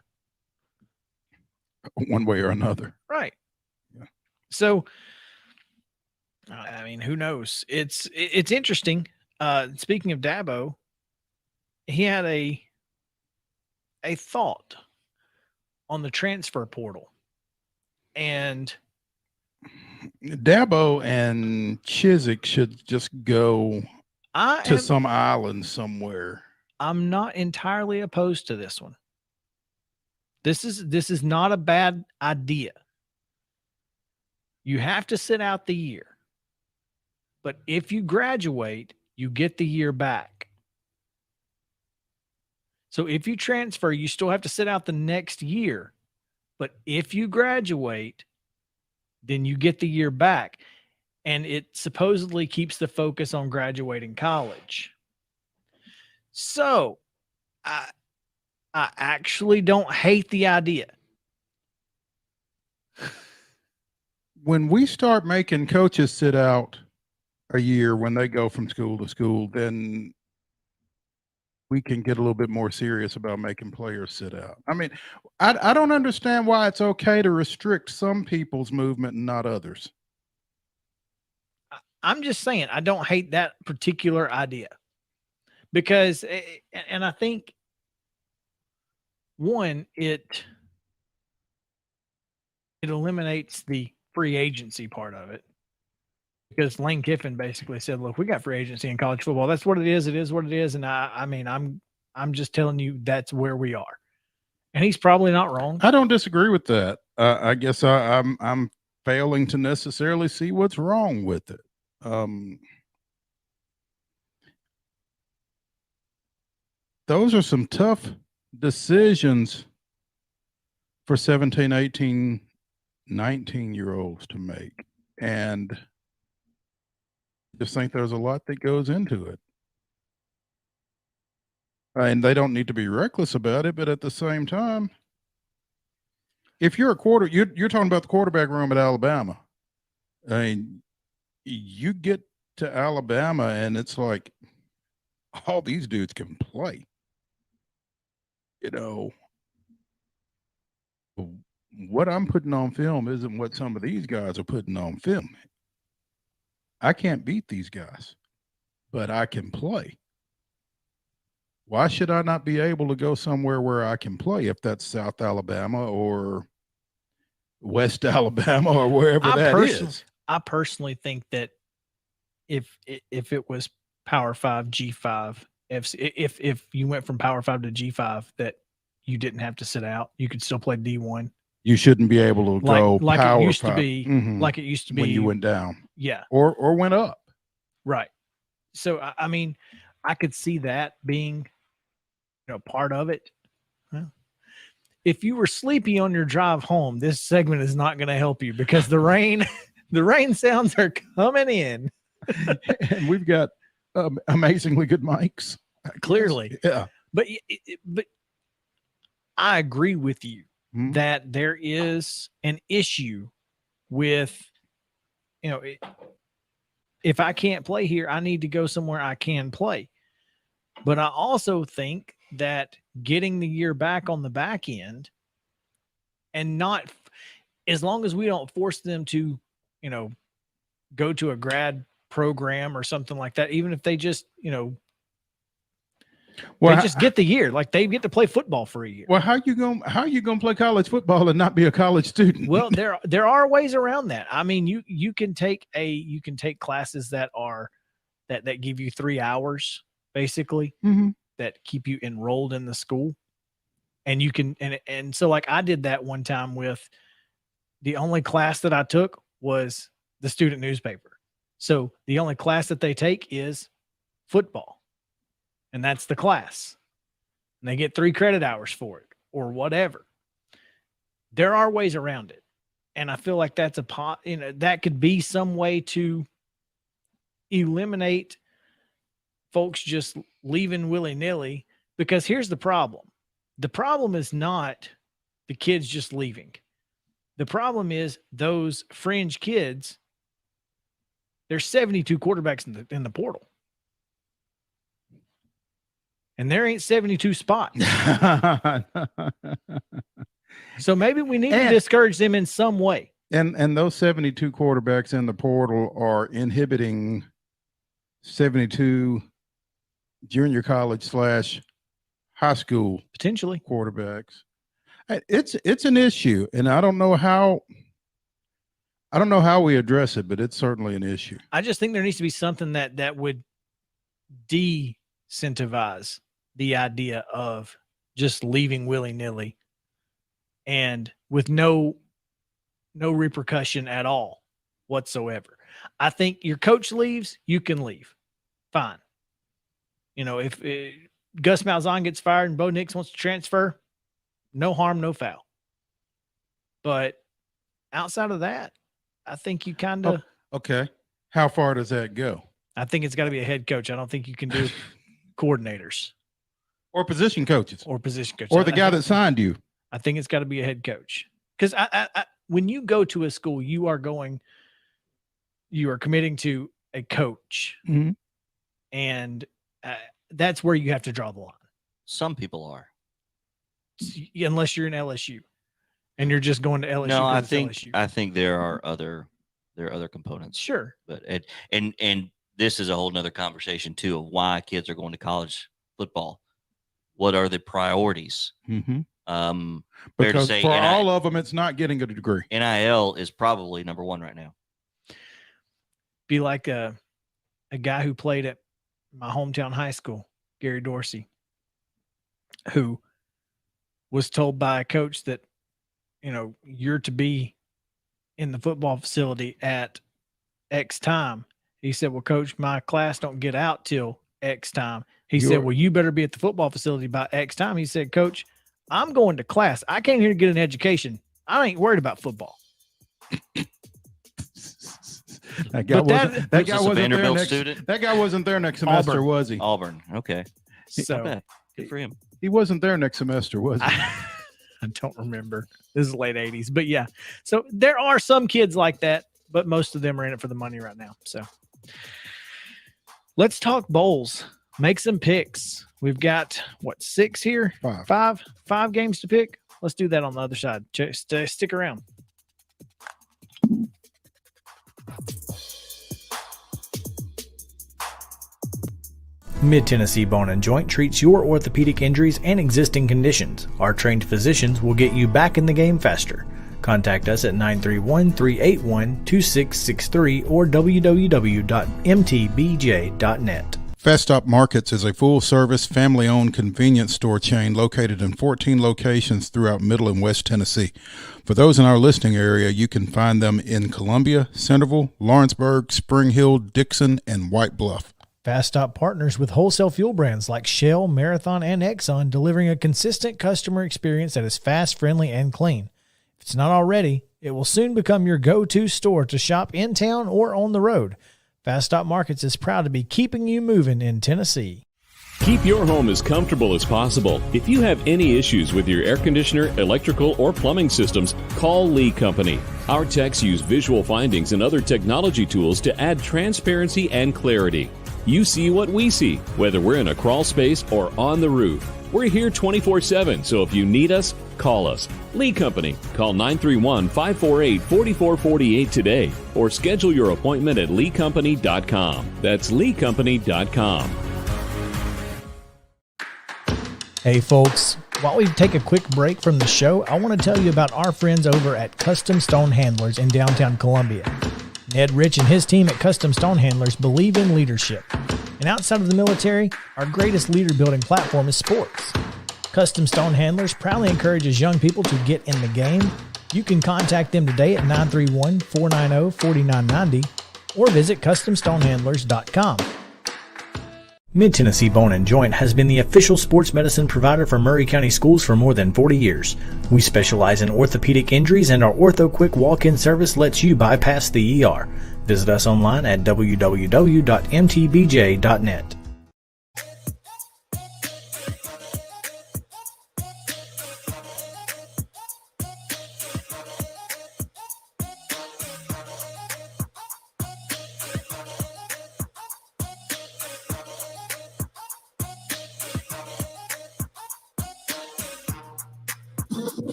one way or another. Right. Yeah. So, who knows? It's interesting. Speaking of Dabo, he had a thought on the transfer portal, and Dabo and Chizik should just go to some island somewhere. I'm not entirely opposed to this one. This is not a bad idea. You have to sit out the year, but if you graduate, you get the year back. So if you transfer, you still have to sit out the next year, but if you graduate, then you get the year back. And it supposedly keeps the focus on graduating college. So I actually don't hate the idea. When we start making coaches sit out a year when they go from school to school, then we can get a little bit more serious about making players sit out. I don't understand why it's okay to restrict some people's movement and not others. I'm just saying, I don't hate that particular idea because, and I think one, it eliminates the free agency part of it, because Lane Kiffin basically said, look, we got free agency in college football. That's what it is. It is what it is. And I'm just telling you, that's where we are. And he's probably not wrong. I don't disagree with that. I guess I'm failing to necessarily see what's wrong with it. Those are some tough decisions for 17, 18, 19-year-olds to make. And I just think there's a lot that goes into it. And they don't need to be reckless about it, but at the same time, if you're you're talking about the quarterback room at Alabama. You get to Alabama and it's like all these dudes can play. What I'm putting on film isn't what some of these guys are putting on film. I can't beat these guys, but I can play. Why should I not be able to go somewhere where I can play, if that's South Alabama or West Alabama or wherever that is? I personally think that if it was Power 5, G5, if you went from Power 5 to G5, that you didn't have to sit out, you could still play D1. You shouldn't be able to go like Power it used 5. to be, like it used to be when you went down, yeah, or went up, right. So I could see that being, part of it. Well, if you were sleepy on your drive home, this segment is not going to help you because the rain sounds are coming in. And we've got amazingly good mics. Clearly. Yeah. But I agree with you that there is an issue with, if I can't play here, I need to go somewhere I can play. But I also think that getting the year back on the back end, and not as long as we don't force them to, go to a grad program or something like that, even if they just, they just get the year, like they get to play football for a year. Well, how you gonna play college football and not be a college student? Well, there are ways around that. I mean, you can take classes that give you 3 hours basically, that keep you enrolled in the school, and you can and so like I did that one time with the only class that I took was the student newspaper. So the only class that they take is football. And that's the class. And they get 3 credit hours for it or whatever. There are ways around it. And I feel like that's that could be some way to eliminate folks just leaving willy-nilly, because here's the problem. The problem is not the kids just leaving. The problem is those fringe kids. There's 72 quarterbacks in the portal. And there ain't 72 spots. So maybe we need to discourage them in some way. And those 72 quarterbacks in the portal are inhibiting 72 junior college / high school potentially quarterbacks. It's an issue, and I don't know how we address it, but it's certainly an issue. I just think there needs to be something that would de-incentivize the idea of just leaving willy-nilly and with no repercussion at all whatsoever. I think your coach leaves, you can leave. Fine. If Gus Malzahn gets fired and Bo Nix wants to transfer, no harm, no foul. But outside of that, I think you kind of okay. How far does that go? I think it's got to be a head coach. I don't think you can do coordinators or position coaches or the guy that signed you. I think it's got to be a head coach, because I when you go to a school, you are committing to a coach, and that's where you have to draw the line. Some people are, unless you're in LSU. And you're just going to LSU. No, I think there are other components. Sure, but and this is a whole nother conversation too of why kids are going to college football. What are the priorities? Because for all of them, it's not getting a degree. NIL is probably number one right now. Be like a guy who played at my hometown high school, Gary Dorsey, who was told by a coach that, you're to be in the football facility at X time. He said, well, coach, my class don't get out till X time. He said, well, you better be at the football facility by X time. He said, coach, I'm going to class. I came here to get an education. I ain't worried about football. That guy wasn't there next semester, Auburn. Was he? Auburn. Okay. So good for him. He wasn't there next semester, was he? I don't remember. This is late 80s, but yeah. So there are some kids like that, but most of them are in it for the money right now. So let's talk bowls. Make some picks. We've got 6 here? Five games to pick. Let's do that on the other side. Stick around. Mid-Tennessee Bone & Joint treats your orthopedic injuries and existing conditions. Our trained physicians will get you back in the game faster. Contact us at 931-381-2663 or www.mtbj.net. Fast Stop Markets is a full-service, family-owned convenience store chain located in 14 locations throughout Middle and West Tennessee. For those in our listening area, you can find them in Columbia, Centerville, Lawrenceburg, Spring Hill, Dixon, and White Bluff. Fast Stop partners with wholesale fuel brands like Shell, Marathon, and Exxon, delivering a consistent customer experience that is fast, friendly, and clean. If it's not already, it will soon become your go-to store to shop in town or on the road. Fast Stop Markets is proud to be keeping you moving in Tennessee. Keep your home as comfortable as possible. If you have any issues with your air conditioner, electrical, or plumbing systems, call Lee Company. Our techs use visual findings and other technology tools to add transparency and clarity. You see what we see, whether we're in a crawl space or on the roof. We're here 24/7, so if you need us, call us. Lee Company. Call 931-548-4448 today or schedule your appointment at leecompany.com. That's leecompany.com. Hey folks, while we take a quick break from the show, I want to tell you about our friends over at Custom Stone Handlers in downtown Columbia. Ned Rich and his team at Custom Stone Handlers believe in leadership. And outside of the military, our greatest leader building platform is sports. Custom Stone Handlers proudly encourages young people to get in the game. You can contact them today at 931-490-4990 or visit CustomStonehandlers.com. Mid-Tennessee Bone & Joint has been the official sports medicine provider for Murray County Schools for more than 40 years. We specialize in orthopedic injuries, and our Ortho Quick walk-in service lets you bypass the ER. Visit us online at www.mtbj.net.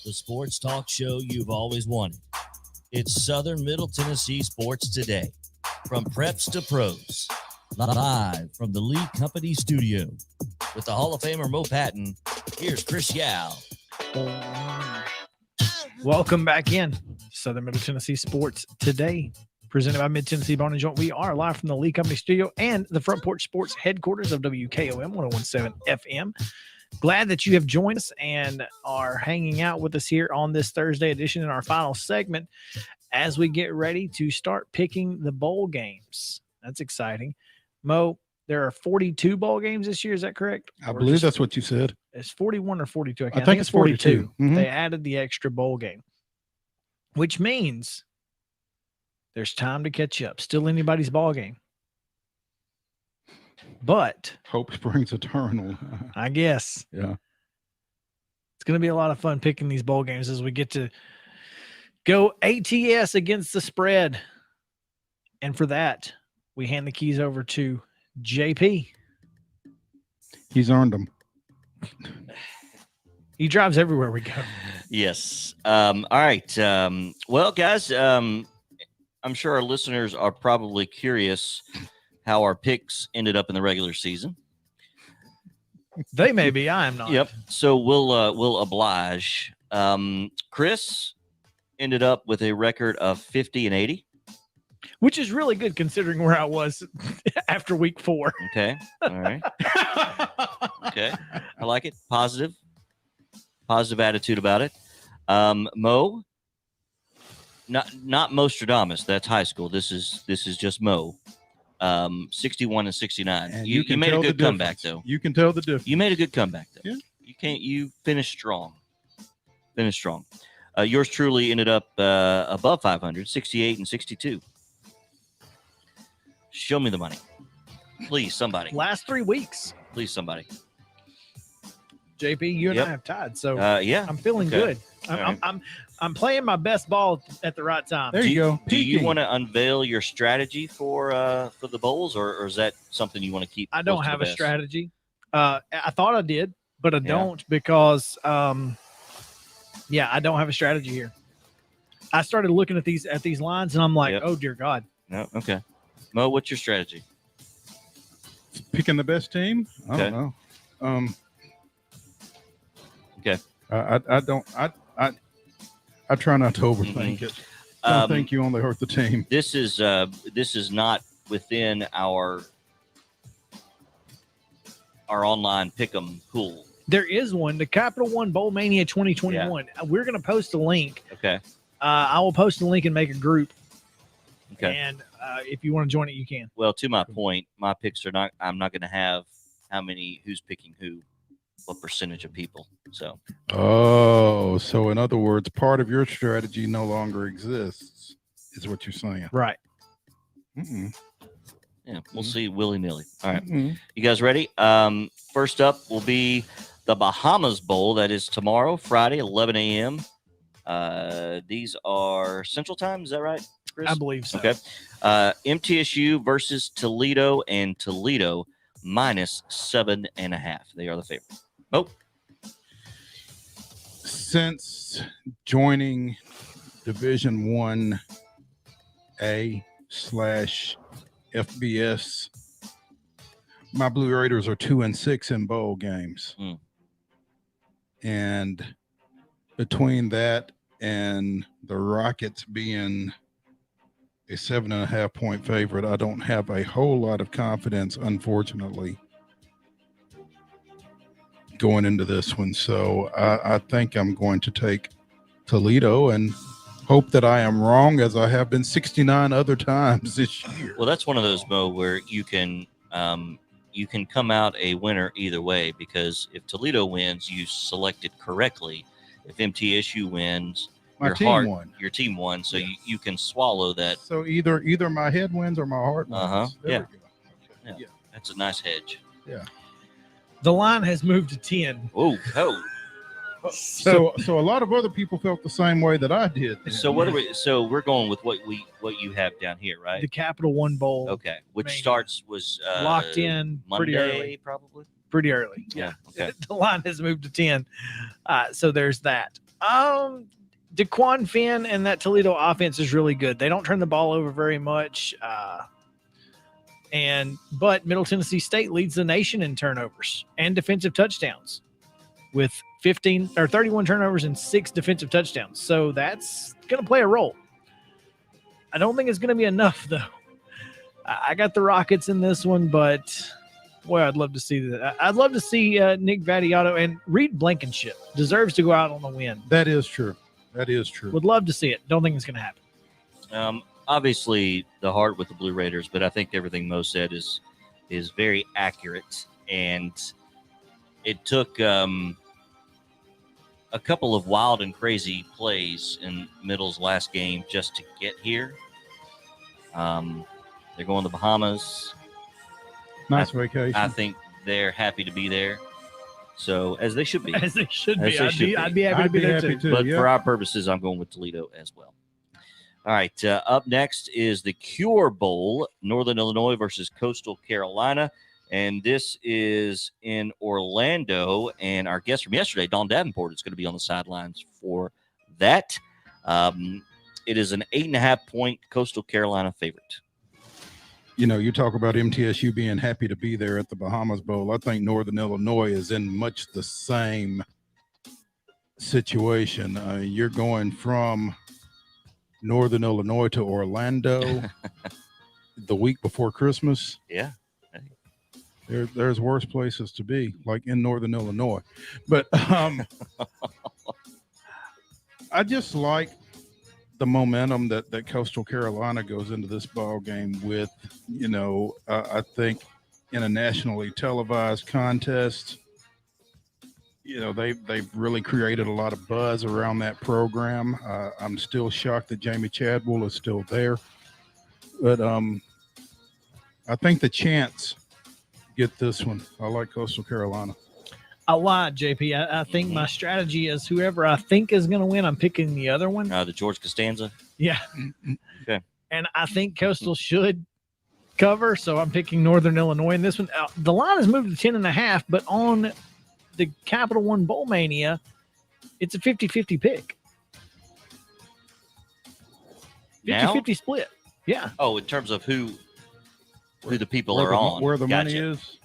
The sports talk show you've always wanted. It's Southern Middle Tennessee Sports Today. From preps to pros. Live from the Lee Company studio. With the Hall of Famer Mo Patton, here's Chris Yao. Welcome back in Southern Middle Tennessee Sports Today, presented by Mid-Tennessee Bone & Joint. We are live from the Lee Company studio and the Front Porch Sports headquarters of WKOM 1017 FM. Glad that you have joined us and are hanging out with us here on this Thursday edition in our final segment as we get ready to start picking the bowl games. That's exciting. Mo, there are 42 bowl games this year. Is that correct? I believe that's what you said. It's 41 or 42. I think it's 42. Mm-hmm. They added the extra bowl game, which means there's time to catch up. Still anybody's ball game. But hope springs eternal. I guess. Yeah. It's going to be a lot of fun picking these bowl games as we get to go ATS against the spread. And for that, we hand the keys over to JP. He's earned them. He drives everywhere we go. Yes. All right. Well, guys, I'm sure our listeners are probably curious how our picks ended up in the regular season. They may be. I am not. Yep. So we'll oblige. Chris ended up with a record of 50-80. Which is really good considering where I was after week 4. Okay. All right. Okay. I like it. Positive attitude about it. Mo, not Mostradamus. That's high school. This is just Mo. 61-69. And You made a good comeback though. You can tell the difference. You made a good comeback though. Yeah. You finished strong. Yours truly ended up above 500, 68-62. Show me the money. Please, somebody. Last 3 weeks. Please, somebody. JP, you and Yep. I have tied, so Yeah. I'm feeling Okay. good. I'm playing my best ball at the right time. There you go. Do you Peaking. want to unveil your strategy for the bowls, or is that something you want to keep? I don't close to have the a vest? strategy. I thought I did, but I Yeah. don't because I don't have a strategy here. I started looking at these lines and I'm like, Yep. oh dear God. No. Okay. Mo, what's your strategy? Picking the best team? I don't know. Okay. I try not to overthink it. I don't think you only hurt the team. This is not within our online pick'em pool. There is one, the Capital One Bowl Mania 2021. We're going to post a link. Okay. I will post a link and make a group. Okay. And if you want to join it, you can. Well, to my point, my picks are not. I'm not going to have who's picking who, what percentage of people. So. Oh, so in other words, part of your strategy no longer exists, is what you're saying. Right. Mm-mm. Yeah, we'll see willy-nilly. All right. Mm-mm. You guys ready? First up will be the Bahamas Bowl. That is tomorrow, Friday, 11 a.m. These are Central Time. Is that right, Chris? I believe so. Okay. MTSU versus Toledo, and Toledo minus 7.5. They are the favorite. Oh, Since joining Division 1A / FBS, my Blue Raiders are 2-6 in bowl games. Mm. And between that and the Rockets being a 7.5 point favorite, I don't have a whole lot of confidence, unfortunately, going into this one. So I think I'm going to take Toledo and hope that I am wrong, as I have been 69 other times this year. well, that's one of those, Mo, where you can come out a winner either way, because if Toledo wins, you selected correctly. If MTSU wins, My your team won. Your team won, so Yeah. you can swallow that. So either my head wins or my heart wins. Uh-huh. There Yeah. we go. Okay. Yeah. That's a nice hedge. The line has moved to 10. Oh. So a lot of other people felt the same way that I did. So what are we? So we're going with what you have down here, right? The Capital One Bowl Okay, which Mania. was locked in Monday, pretty early. probably. Pretty early. Yeah. Okay. The line has moved to 10. So there's that. DeQuan Finn and that Toledo offense is really good. They don't turn the ball over very much. But Middle Tennessee State leads the nation in turnovers and defensive touchdowns with 31 turnovers and 6 defensive touchdowns. So that's going to play a role. I don't think it's going to be enough, though. I got the Rockets in this one, but boy, I'd love to see that. I'd love to see Nick Vattiato, and Reed Blankenship deserves to go out on the win. That is true. That is true. Would love to see it. Don't think it's going to happen. Obviously, the heart with the Blue Raiders, but I think everything Mo said is very accurate, and it took a couple of wild and crazy plays in Middle's last game just to get here. They're going to the Bahamas. Nice vacation. I think they're happy to be there. So, as they should be. As they should As be. they should I'd be happy to be there too. But for our purposes, I'm going with Toledo as well. All right. Up next is the Cure Bowl, Northern Illinois versus Coastal Carolina. And this is in Orlando. And our guest from yesterday, Dawn Davenport, is going to be on the sidelines for that. It is an 8.5 point Coastal Carolina favorite. You know, you talk about MTSU being happy to be there at the Bahamas Bowl. I think Northern Illinois is in much the same situation. You're going from Northern Illinois to Orlando the week before Christmas. Yeah. There's worse places to be, like in Northern Illinois. But I just like the momentum that Coastal Carolina goes into this ball game with. You know, I think in a nationally televised contest, you know, they've really created a lot of buzz around that program. I'm still shocked that Jamie Chadwell is still there, but I think the chance get this one. I like Coastal Carolina. I lied, JP. I think my strategy is whoever I think is going to win, I'm picking the other one. The George Costanza. Yeah. Okay. And I think Coastal should cover, so I'm picking Northern Illinois in this one. The line has moved to 10.5, but on the Capital One Bowl Mania, it's a 50-50 pick. 50-50 split. Yeah. Oh, in terms of who the people Where are the, on. where the Gotcha. money is.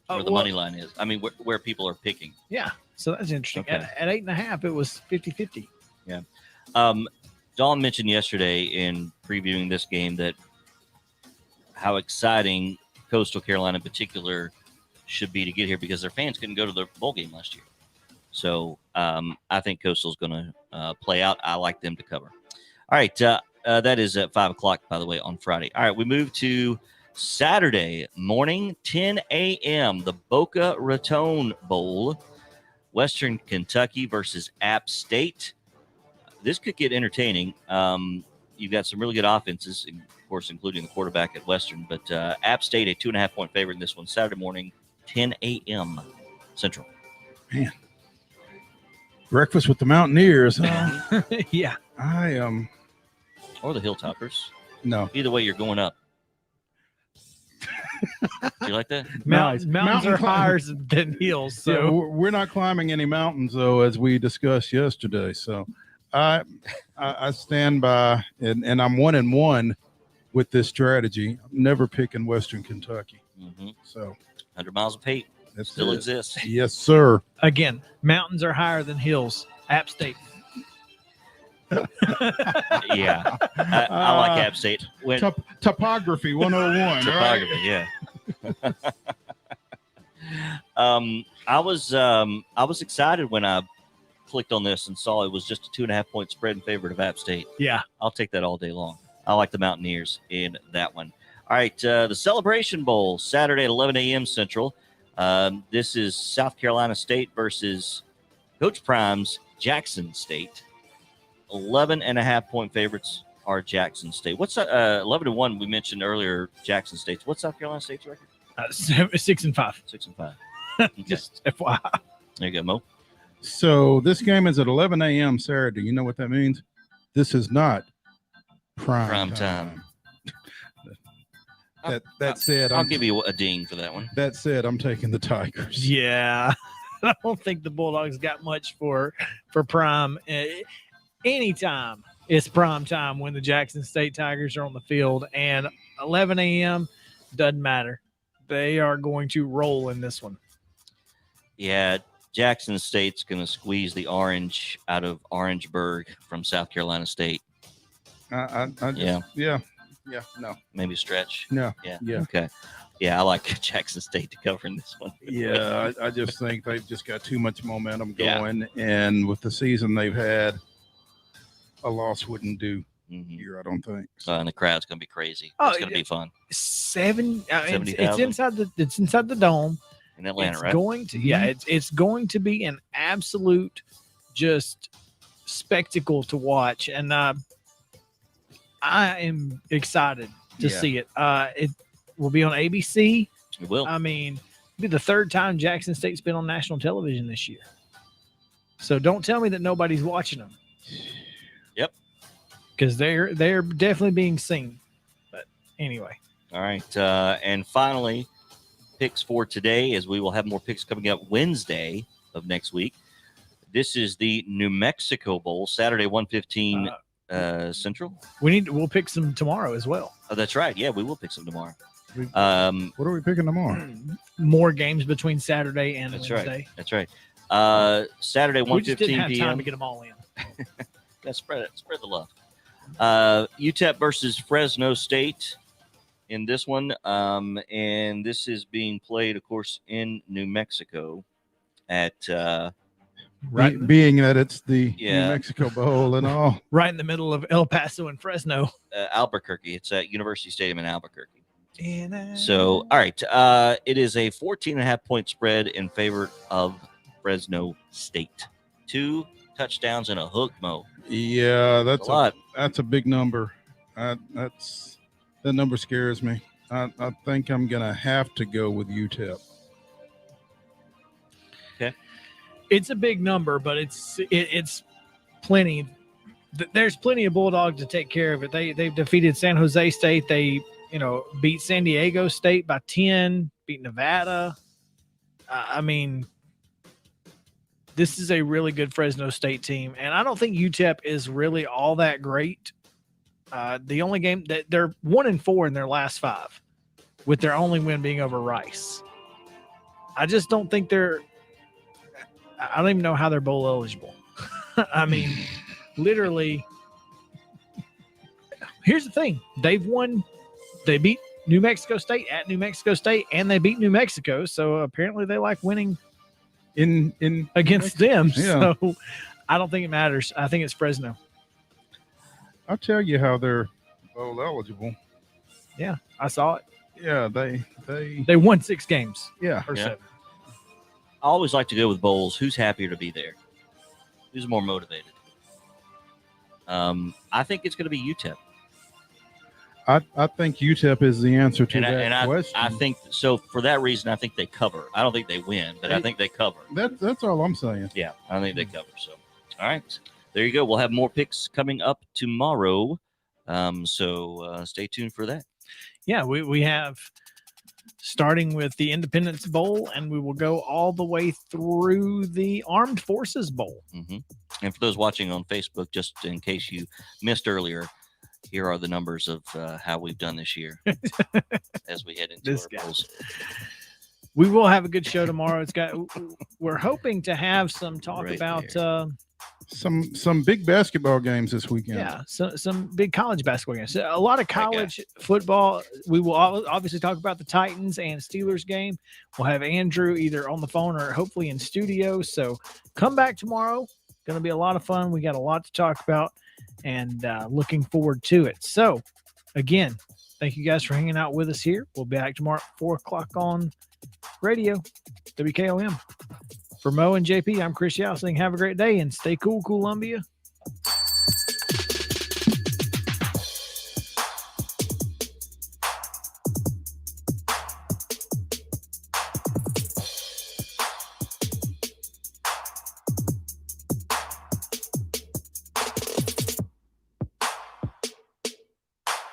Where the money line is. I mean, where people are picking. Yeah. So that's interesting. Okay. At 8.5, it was 50-50. Yeah. Dawn mentioned yesterday in previewing this game that how exciting Coastal Carolina in particular should be to get here because their fans couldn't go to the bowl game last year. So I think Coastal's going to play out. I like them to cover. All right. That is at 5 o'clock, by the way, on Friday. All right. We move to Saturday morning, 10 a.m., the Boca Raton Bowl, Western Kentucky versus App State. This could get entertaining. You've got some really good offenses, of course, including the quarterback at Western, but App State, a 2.5 point favorite in this one, Saturday morning, 10 a.m. Central. Man. Breakfast with the Mountaineers, huh? Yeah. Or the Hilltoppers. No. Either way, you're going up. You like that? Nice. Mountains Mountain are climb- higher than hills. So Yeah, we're not climbing any mountains though, as we discussed yesterday. So I stand by, and I'm 1-1 with this strategy. I'm never picking Western Kentucky. Mm-hmm. So 100 miles of hate that's still it. exists. Yes, sir. again, mountains are higher than hills. App State. Yeah, I like App State. When, Topography 101. topography, Right? yeah. I was excited when I clicked on this and saw it was just a 2.5 point spread in favor of App State. Yeah. I'll take that all day long. I like the Mountaineers in that one. All right, the Celebration Bowl, Saturday at 11 a.m. Central. This is South Carolina State versus Coach Prime's Jackson State. 11.5 point favorites are Jackson State. What's 11-1? We mentioned earlier Jackson State's. What's South Carolina State's record? 6-5. 6-5. Okay. Just FYI. There you go, Mo. So this game is at 11 a.m. Saturday. You know what that means? This is not prime time. That said, I'll give you a ding for that one. That said, I'm taking the Tigers. Yeah. I don't think the Bulldogs got much for prime. Anytime it's prime time when the Jackson State Tigers are on the field, and 11 a.m. doesn't matter. They are going to roll in this one. Yeah, Jackson State's going to squeeze the orange out of Orangeburg from South Carolina State. I just, Yeah. no. Maybe stretch. No. Yeah. Yeah. Okay. Yeah, I like Jackson State to cover in this one. Yeah, I just think they've just got too much momentum Yeah. going, and with the season they've had, a loss wouldn't do Mhm. here, I don't think. And the crowd's going to be crazy. Oh, It's going to be fun 70,000. It's 70,000. inside the dome. in Atlanta, It's right? going to it's going to be an absolute just spectacle to watch, and I am excited to Yeah. see it. It will be on ABC. It will. I mean, it'll be the third time Jackson State's been on national television this year. So don't tell me that nobody's watching them. Yep. Because they're definitely being seen. But anyway. All right. And finally, picks for today, as we will have more picks coming up Wednesday of next week. This is the New Mexico Bowl, Saturday, 1:15 Central. We'll pick some tomorrow as well. Oh, that's right. Yeah, we will pick some tomorrow. What are we picking tomorrow? More games between Saturday and That's Wednesday. right. That's right. Saturday, We just didn't 1:15 have time p.m. to get them all in. Let's spread the love. UTEP versus Fresno State in this one. And this is being played, of course, in New Mexico at Being that it's the Yeah. New Mexico Bowl and all. Right in the middle of El Paso and Fresno. Albuquerque. It's at University Stadium in Albuquerque. So, all right. It is a 14.5 point spread in favor of Fresno State. 2 touchdowns and a hook, Mo. Yeah, that's a lot. That's a big number. That number scares me. I think I'm gonna have to go with UTEP. It's a big number, but it's plenty. There's plenty of Bulldogs to take care of it. They've defeated San Jose State. They beat San Diego State by 10. Beat Nevada. I mean, this is a really good Fresno State team, and I don't think UTEP is really all that great. The only game that they're 1-4 in their last 5, with their only win being over Rice. I just don't think they're. I don't even know how they're bowl eligible. I mean, literally. Here's the thing: they've won. They beat New Mexico State at New Mexico State, and they beat New Mexico. So apparently, they like winning in against them. Yeah. So I don't think it matters. I think it's Fresno. I'll tell you how they're bowl eligible. Yeah, I saw it. Yeah, They won 6 games. Yeah. Or 7. I always like to go with bowls. Who's happier to be there? Who's more motivated? I think it's going to be UTEP. I think UTEP is the answer to that question. I think so. For that reason, I think they cover. I don't think they win, but I think they cover. That's all I'm saying. Yeah, I think they cover. So, all right, there you go. We'll have more picks coming up tomorrow. So stay tuned for that. Yeah, we have starting with the Independence Bowl, and we will go all the way through the Armed Forces Bowl. Mm-hmm. And for those watching on Facebook, just in case you missed earlier, here are the numbers of how we've done this year as we head into our bowls. We will have a good show tomorrow. We're hoping to have some talk Right about some big basketball games this weekend. Yeah, some big college basketball games. A lot of college football. We will obviously talk about the Titans and Steelers game. We'll have Andrew either on the phone or hopefully in studio. So come back tomorrow. Going to be a lot of fun. We got a lot to talk about, and looking forward to it. So again, thank you guys for hanging out with us here. We'll be back tomorrow at 4 o'clock on radio, WKOM. For Mo and JP, I'm Chris Yao saying have a great day and stay cool, Columbia.